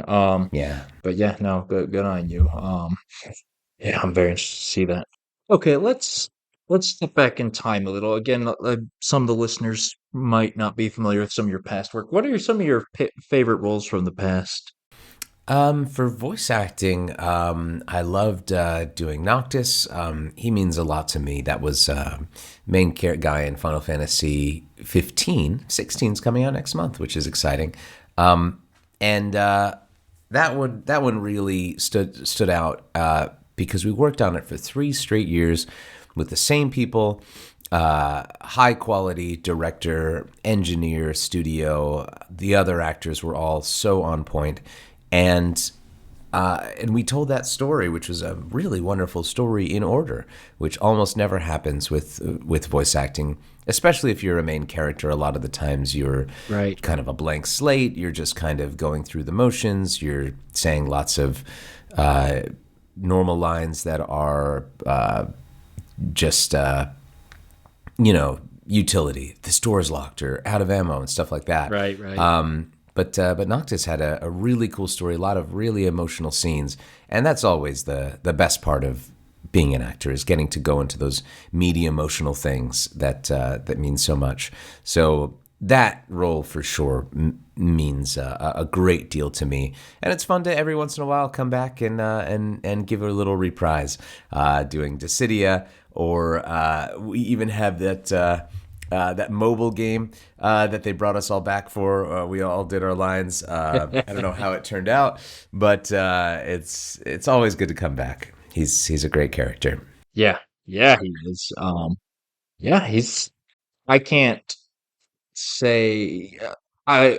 Yeah. But yeah, no, good on you. Yeah, I'm very interested to see that. Okay, let's step back in time a little. Again, some of the listeners might not be familiar with some of your past work. What are some of your favorite roles from the past? For voice acting, I loved doing Noctis. He means a lot to me. That was main guy in Final Fantasy 15. 16 is coming out next month, which is exciting. And that one really stood out because we worked on it for 3 straight years with the same people. high quality director, engineer, studio. The other actors were all so on point, and we told that story, which was a really wonderful story in order, which almost never happens with voice acting, especially if you're a main character. A lot of the times you're kind of a blank slate. You're just kind of going through the motions. You're saying lots of normal lines that are just utility. The store's locked or out of ammo and stuff like that. Right. But Noctis had a really cool story, a lot of really emotional scenes, and that's always the best part of being an actor, is getting to go into those meaty emotional things that mean so much. So that role for sure means a great deal to me, and it's fun to every once in a while come back and give a little reprise, doing Dissidia, or we even have that mobile game that they brought us all back for. We all did our lines. I don't know how it turned out, but it's always good to come back. He's a great character. Yeah, he is. I can't say I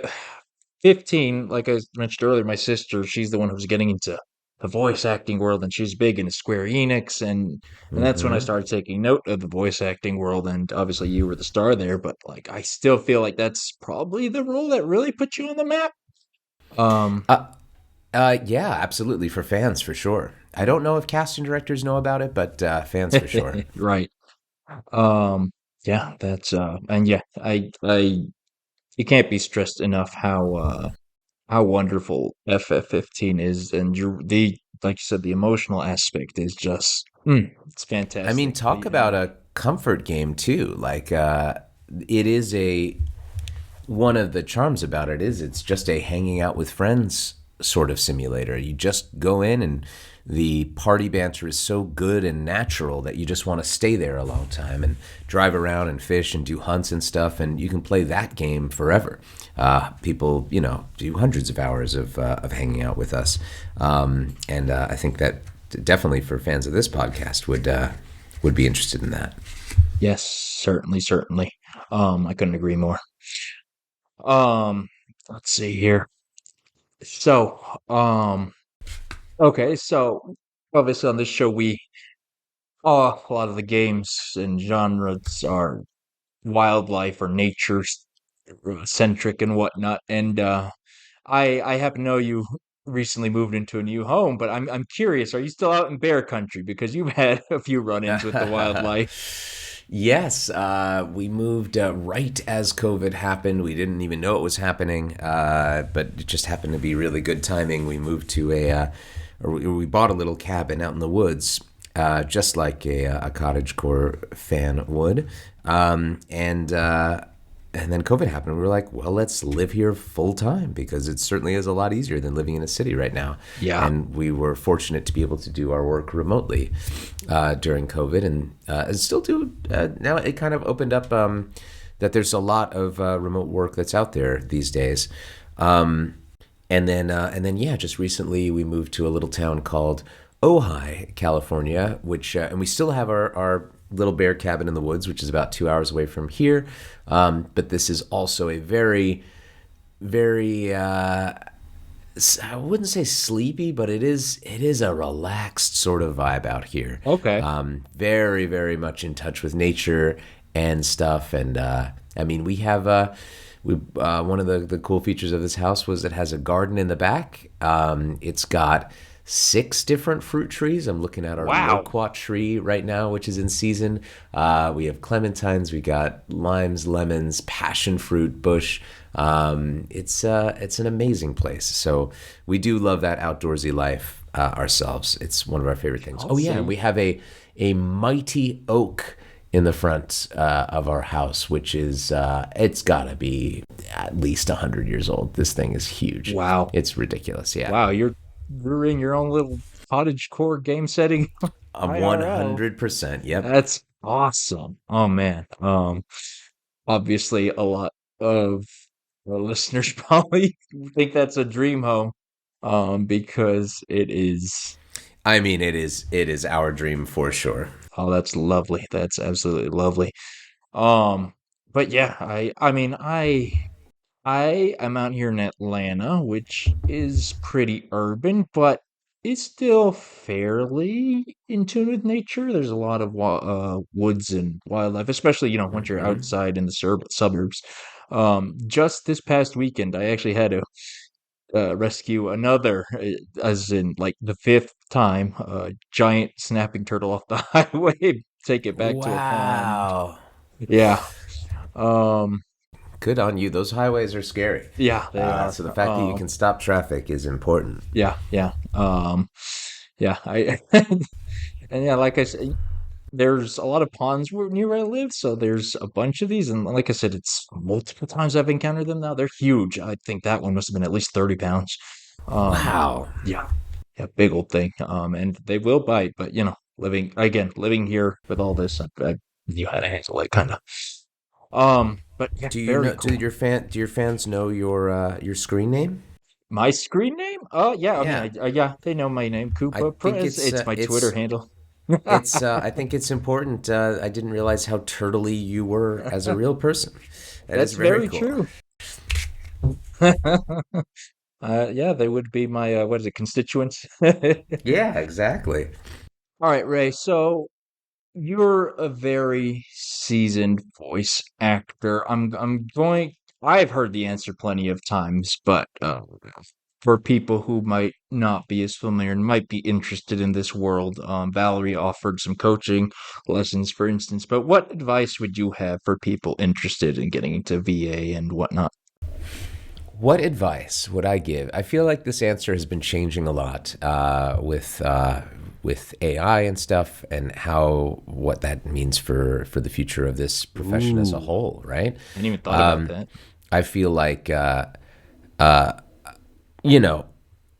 15, like I mentioned earlier, my sister, she's the one who's getting into the voice acting world, and she's big into Square Enix, and that's when I started taking note of the voice acting world, and obviously you were the star there, but like I still feel like that's probably the role that really put you on the map. Yeah, absolutely, for fans for sure. I don't know if casting directors know about it, but fans for sure. Right. Yeah, that's and yeah, I you can't be stressed enough how wonderful FF15 is, and like you said, the emotional aspect is just it's fantastic. I mean, talk about a comfort game too. Like it is one of the charms about it is it's just a hanging out with friends sort of simulator. You just go in and the party banter is so good and natural that you just want to stay there a long time and drive around and fish and do hunts and stuff, and you can play that game forever. People, do hundreds of hours of hanging out with us, and I think that definitely for fans of this podcast would be interested in that. Yes, certainly. I couldn't agree more. Let's see here. So, okay, so obviously on this show a lot of the games and genres are wildlife or nature centric and whatnot. And I happen to know you recently moved into a new home, but I'm curious, are you still out in bear country? Because you've had a few run-ins with the wildlife. Yes, we moved right as COVID happened. We didn't even know it was happening, but it just happened to be really good timing. We moved to we bought a little cabin out in the woods, just like a cottagecore fan would, and then COVID happened. We were like, well, let's live here full time, because it certainly is a lot easier than living in a city right now. Yeah. And we were fortunate to be able to do our work remotely during COVID, and still do. Now it kind of opened up that there's a lot of remote work that's out there these days. And then, just recently we moved to a little town called Ojai, California, which, and we still have our little bear cabin in the woods, which is about 2 hours away from here. But this is also a very, very, I wouldn't say sleepy, but it is a relaxed sort of vibe out here. Okay. Very, very much in touch with nature and stuff. And I mean, we have one of the cool features of this house was it has a garden in the back. It's got 6 different fruit trees. I'm looking at our loquat tree right now, which is in season. We have clementines, we got limes, lemons, passion fruit bush. It's an amazing place. So we do love that outdoorsy life ourselves. It's one of our favorite things. Awesome. Oh yeah, we have a mighty oak in the front of our house, which is it's gotta be at least 100 years old. This thing is huge. Wow, it's ridiculous. Yeah. Wow, you're in your own little cottage core game setting. 100%. Yep. That's awesome. Oh man. Obviously a lot of the listeners probably think that's a dream home. Because it is. I mean, it is our dream for sure. Oh, that's lovely. That's absolutely lovely. But yeah, I mean, I am out here in Atlanta, which is pretty urban, but it's still fairly in tune with nature. There's a lot of woods and wildlife, especially, once you're Mm-hmm. outside in the suburbs. Just this past weekend, I actually had to rescue another, as in like the fifth time, giant snapping turtle off the highway, take it back to a pond. Wow. Yeah. Um, Good on you. Those highways are scary. yeah, they are. So the fact that you can stop traffic is important. Yeah, yeah. Yeah, and yeah, like I said, there's a lot of ponds near where I live, so there's a bunch of these, and like I said, it's multiple times I've encountered them now. They're huge. I think that one must have been at least 30 pounds. Wow. Yeah, yeah, big old thing. And they will bite, but living here with all this, I knew how to handle it, kind of. But yeah, Do you very know? cool. Do your fans know your screen name? My screen name? Oh, yeah. I mean, Yeah, yeah, they know my name, I Koopa think Prez. It's my Twitter handle. I think it's important. I didn't realize how turtly you were as a real person. That is That's very very cool. true. Yeah, they would be my what is it, constituents? All Yeah, exactly. right, Ray. So you're a very seasoned voice actor. I've heard the answer plenty of times, but for people who might not be as familiar and might be interested in this world, Valerie offered some coaching lessons, for instance. But what advice would you have for people interested in getting into VA and whatnot? What advice would I give? I feel like this answer has been changing a lot with AI and stuff, and how what that means for the future of this profession as a Ooh, whole. Right? I hadn't even thought about that. I feel like uh, you know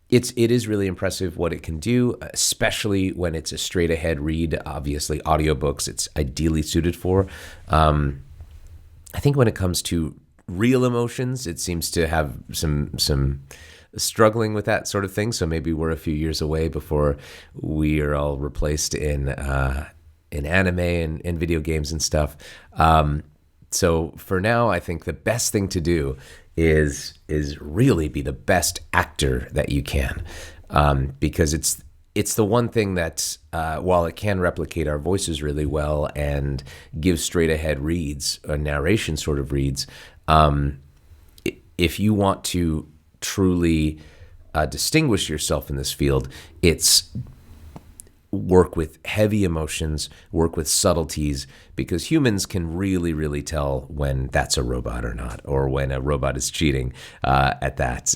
it is really impressive what it can do, especially when it's a straight ahead read. Obviously, audiobooks it's ideally suited for. I think when it comes to real emotions, it seems to have some struggling with that sort of thing. So maybe we're a few years away before we are all replaced in anime and video games and stuff. So for now, I think the best thing to do is really be the best actor that you can, because it's the one thing that, while it can replicate our voices really well and give straight ahead reads, or narration sort of reads, if you want to truly distinguish yourself in this field, it's work with heavy emotions, work with subtleties, because humans can really, really tell when that's a robot or not, or when a robot is cheating at that.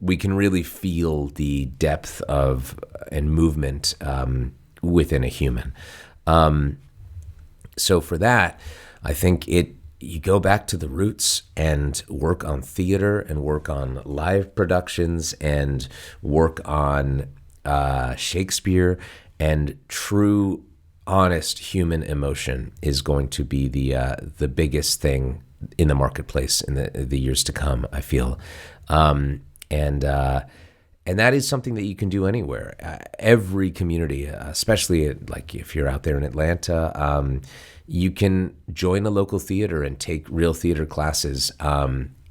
We can really feel the depth of and movement within a human. So for that, I think you go back to the roots and work on theater and work on live productions and work on Shakespeare, and true, honest human emotion is going to be the biggest thing in the marketplace in the years to come, I feel. And that is something that you can do anywhere. Every community, especially like if you're out there in Atlanta, you can join a local theater and take real theater classes,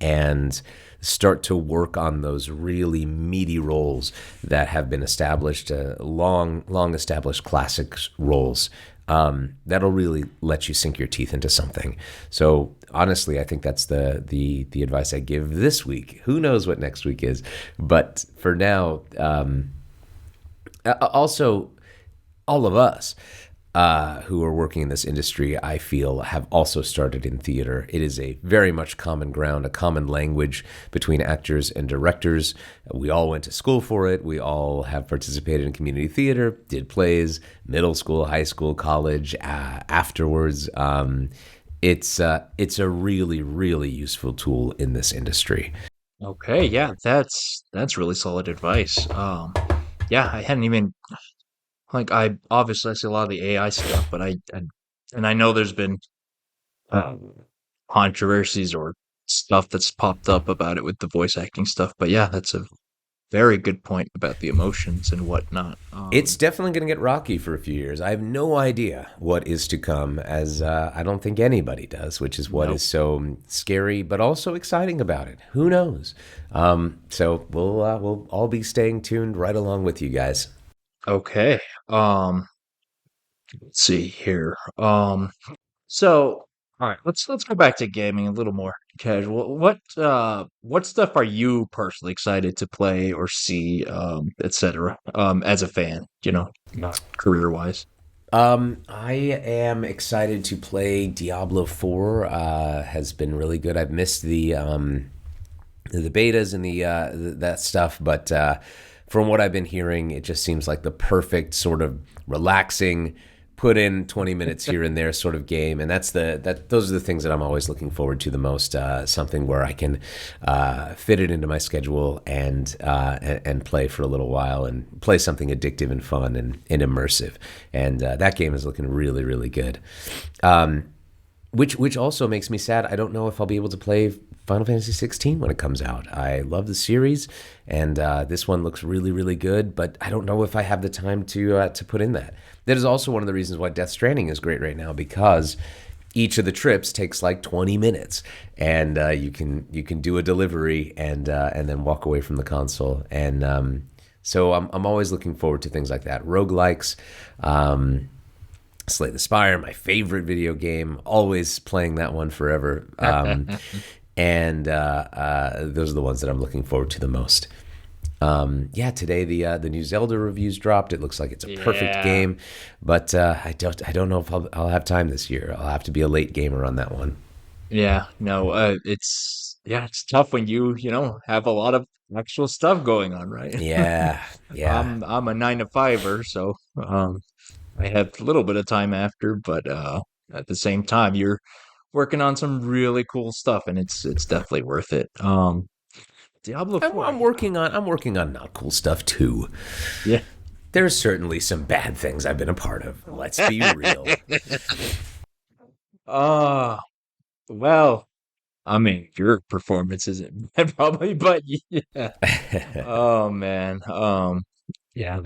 and start to work on those really meaty roles that have been established, long established classic roles. That'll really let you sink your teeth into something. So honestly, I think that's the advice I give this week. Who knows what next week is, but for now, also all of us who are working in this industry, I feel, have also started in theater. It is a very much common ground, a common language between actors and directors. We all went to school for it. We all have participated in community theater, did plays, middle school, high school, college, afterwards. It's a really, really useful tool in this industry. Okay, yeah, that's really solid advice. Yeah, I hadn't even like I obviously I see a lot of the AI stuff, but and I know there's been uh, controversies or stuff that's popped up about it with the voice acting stuff. But yeah, that's a very good point about the emotions and whatnot. It's definitely going to get rocky for a few years. I have no idea what is to come, as I don't think anybody does, which is what is so scary, but also exciting about it. Who knows? So we'll all be staying tuned right along with you guys. Okay. Let's see here. So, all right, let's go back to gaming a little more casual. What stuff are you personally excited to play or see, etc. As a fan, not career wise. I am excited to play Diablo 4. Has been really good. I've missed the betas and that stuff, but from what I've been hearing, it just seems like the perfect sort of relaxing, put in 20 minutes here and there sort of game, and those are the things that I'm always looking forward to the most. Something where I can fit it into my schedule and play for a little while and play something addictive and fun and immersive. And that game is looking really, really good. Which also makes me sad. I don't know if I'll be able to play Final Fantasy 16 when it comes out. I love the series, and this one looks really, really good, but I don't know if I have the time to put in that. That is also one of the reasons why Death Stranding is great right now, because each of the trips takes like 20 minutes, and you can do a delivery and then walk away from the console. And so I'm always looking forward to things like that. Roguelikes, Slay the Spire, my favorite video game, always playing that one forever. And those are the ones that I'm looking forward to the most. Today the new Zelda reviews dropped. It looks like it's a perfect game, but I don't know if I'll have time this year. I'll have to be a late gamer on that one. Yeah, no, it's tough when you have a lot of actual stuff going on, right? Yeah. I'm a 9 to 5er, so I have a little bit of time after, but at the same time, you're working on some really cool stuff, and it's definitely worth it. Diablo 4. I'm working on not cool stuff too. Yeah. There's certainly some bad things I've been a part of. Let's be real. Well, I mean, your performance isn't bad probably, but yeah. Oh man. Yeah,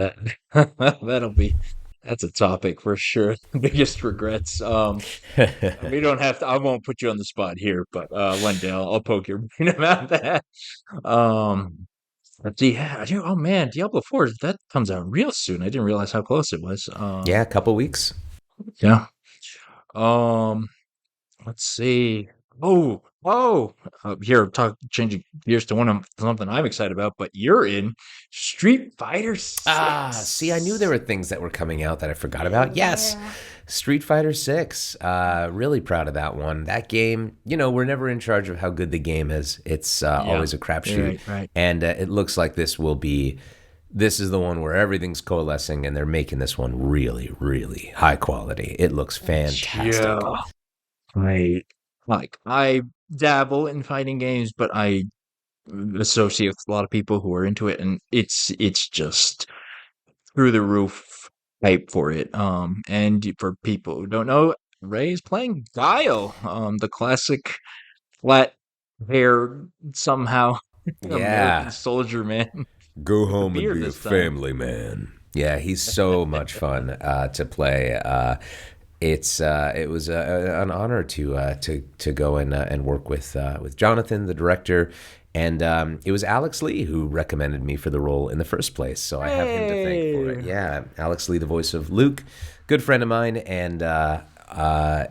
that's a topic for sure. The biggest regrets. We don't have to. I won't put you on the spot here, but one day I'll poke your brain about that. But oh man, Diablo 4, that comes out real soon. I didn't realize how close it was. Yeah, a couple weeks. Yeah. Let's see. Here, changing gears to something I'm excited about, but you're in Street Fighter 6. See, I knew there were things that were coming out that I forgot about. Yes, Street Fighter 6. Really proud of that one. That game, we're never in charge of how good the game is. It's always a crapshoot. Right. And it looks like this is the one where everything's coalescing, and they're making this one really, really high quality. It looks fantastic. Yeah. I dabble in fighting games, but I associate with a lot of people who are into it, and it's just through the roof hype for it. And for people who don't know, Ray is playing Guile, the classic flat hair somehow American soldier man. Go home and be a family man. Yeah, he's so much fun to play. It was an honor to go and work with Jonathan, the director, and it was Alex Lee who recommended me for the role in the first place. So I have him to thank for it. Yeah, Alex Lee, the voice of Luke, good friend of mine, and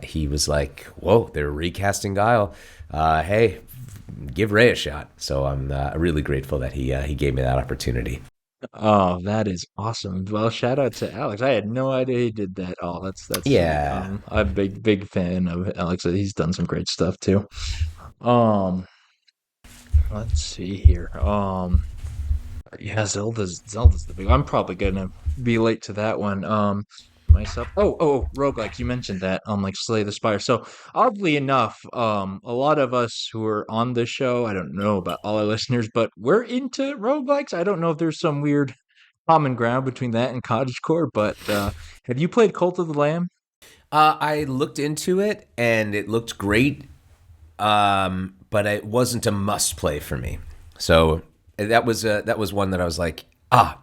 he was like, "Whoa, they're recasting Guile. Hey, give Ray a shot." So I'm really grateful that he gave me that opportunity. Oh, that is awesome. Well, shout out to Alex. I had no idea he did that. Oh, that's yeah. I'm a big fan of Alex. He's done some great stuff too. Let's see here. Yeah, Zelda's the big. I'm probably gonna be late to that one. Myself. Roguelikes. You mentioned that. Like Slay the Spire. So oddly enough, a lot of us who are on this show, I don't know about all our listeners, but we're into roguelikes. I don't know if there's some weird common ground between that and cottagecore, but have you played Cult of the Lamb? I looked into it and it looked great, but it wasn't a must play for me. So that was one that I was like,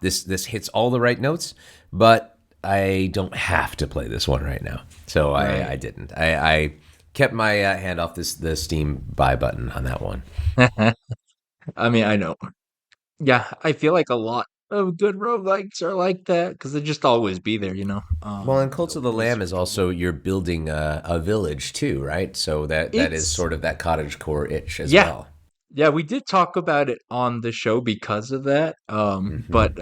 this hits all the right notes, but I don't have to play this one right now. So Right. I didn't. I kept my hand off the Steam buy button on that one. I mean, I know. Yeah, I feel like a lot of good roguelikes are like that because they just always be there, Well, and Cult of the always Lamb is searchable. also you're building a village too, right? So that is It's sort of that cottage core itch as yeah, well. yeah. We did talk about it on the show because of that. Hmm. But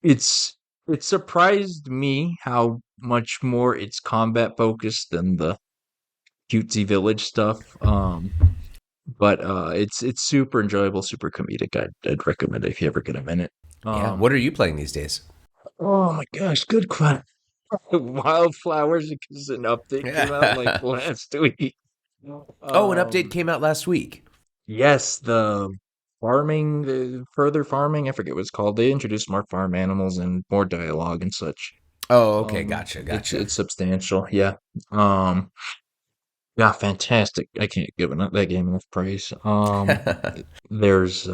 it's it surprised me how much more it's combat focused than the cutesy village stuff. But it's super enjoyable, super comedic. I'd recommend it if you ever get a minute. Yeah. Um, What are you playing these days? oh my gosh, good question. Wildflowers because an update came out like Oh, last week. an update Um, came out last week. yes, the further farming, I forget what it's called. They introduced more farm animals and more dialogue and such. Oh, okay, gotcha, It's gotcha. it's substantial, yeah. Um, yeah, fantastic. I can't give that game enough praise. There's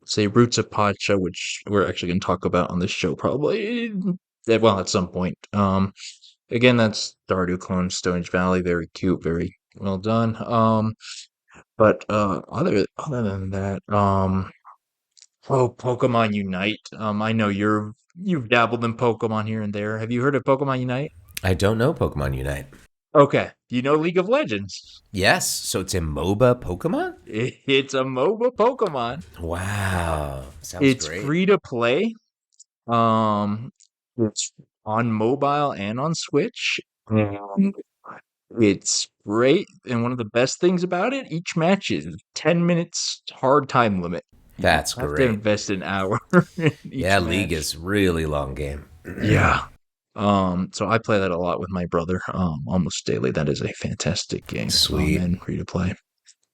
say Roots of Pacha, which we're actually going to talk about on this show probably. Well, at some point. Again, that's Stardew clone Stonehenge Valley. Very cute, very well done. But other than that, Pokemon Unite. I know you've dabbled in Pokemon here and there. Have you heard of Pokemon Unite? I don't know Pokemon Unite. Okay, you know League of Legends. Yes, so it's a MOBA Pokemon? It's a MOBA Pokemon. Wow, sounds It's great. free to play. Um, it's on mobile and on Switch. And it's great. And one of the best things about it, each match is 10 minutes hard time limit. You That's have to great. invest an hour in Yeah, each League match. is really long game. Yeah. So I play that a lot with my brother, almost daily. That is a fantastic game, Sweet. and free to play.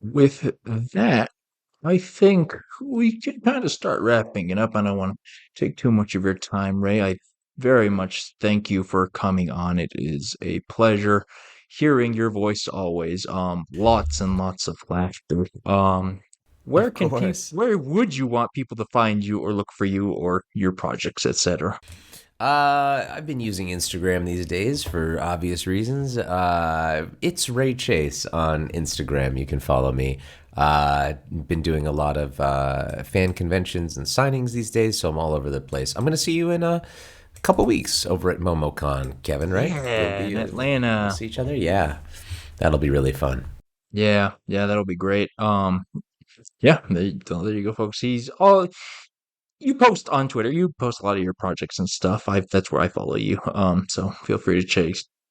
With that, I think we can kind of start wrapping it up. I don't want to take too much of your time, Ray. I very much thank you for coming on. It is a pleasure hearing your voice always. Lots and lots of laughter. Of course. Where would you want people to find you or look for you or your projects, etc.? I've been using Instagram these days for obvious reasons. It's Ray Chase on Instagram. You can follow me. Been doing a lot of fan conventions and signings these days, so I'm all over the place. I'm going to see you in a couple weeks over at MomoCon, Kevin, right? Yeah, in We'll Atlanta. see each other? Yeah. That'll be really fun. Yeah, that'll be great. Yeah, there you go, folks. He's all you post on Twitter. You post a lot of your projects and stuff. That's where I follow you. So feel free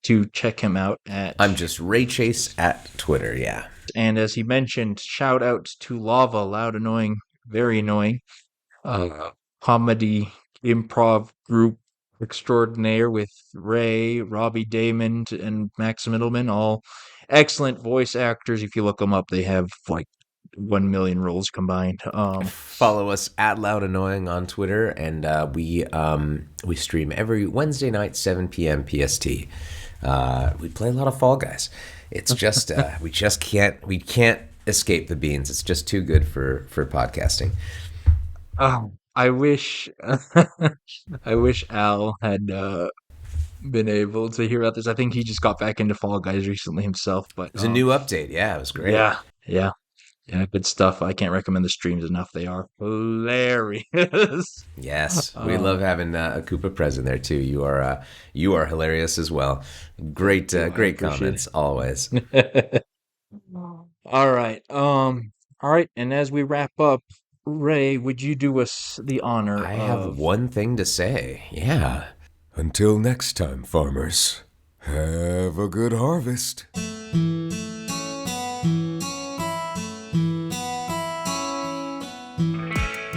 to check him out at. I'm just Ray Chase at Twitter, yeah. And as he mentioned, shout out to Lava, loud, annoying, very annoying, comedy improv group extraordinaire with Ray, Robbie Damon, and Max Middleman, all excellent voice actors. If you look them up, they have like 1 million roles combined. Follow us at Loud Annoying on Twitter, and we stream every Wednesday night, 7 p.m. PST. We play a lot of Fall Guys. It's just we can't escape the beans. It's just too good for podcasting. I wish I wish Al had been able to hear about this. I think he just got back into Fall Guys recently himself, but It was a new update. Yeah, it was great. yeah, yeah. Yeah, good stuff. I can't recommend the streams enough. They are hilarious. Yes, we love Um, having a Koopa present there too. You are hilarious as well. thank Great you. I great appreciate comments always. it. All right. All right. And as we wrap up, Ray, would you do us the honor I have of one thing to say. Yeah. Until next time, farmers. Have a good harvest.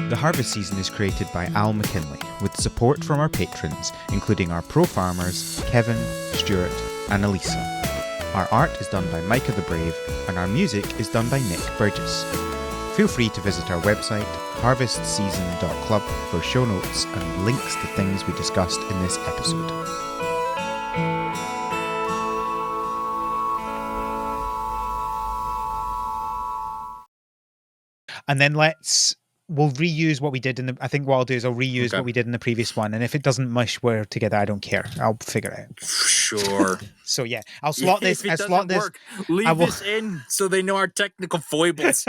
The harvest season is created by Al McKinley, with support from our patrons, including our pro farmers, Kevin, Stuart, and Elisa. Our art is done by Micah the Brave, and our music is done by Nick Burgess. Feel free to visit our website, harvestseason.club, for show notes and links to things we discussed in this episode. And then let's we'll reuse what we did in the. I think what I'll do is I'll reuse what we did in the previous one, and if it doesn't mush where together, I don't care. I'll figure it out. Sure. So yeah, I'll slot this. If it I'll slot doesn't work, leave this in so they know our technical foibles.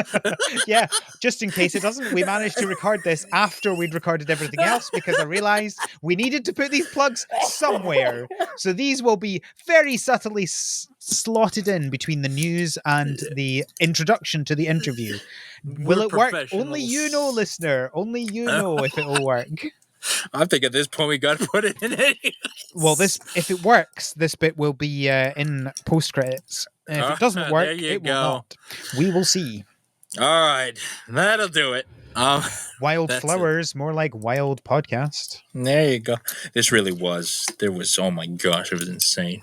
Yeah, just in case it doesn't. We managed to record this after we'd recorded everything else because I realized we needed to put these plugs somewhere. So these will be very subtly slotted in between the news and the introduction to the interview. Will it work? Only you know, listener. Only you know if it will work. I think at this point we got to put it in it. Well, if it works, this bit will be in post credits. If it doesn't work, it will not. We will see. All right, that'll do it. Wylde Flowers, more like Wylde Podcast. There you go. This really was. There was. Oh my gosh, it was insane.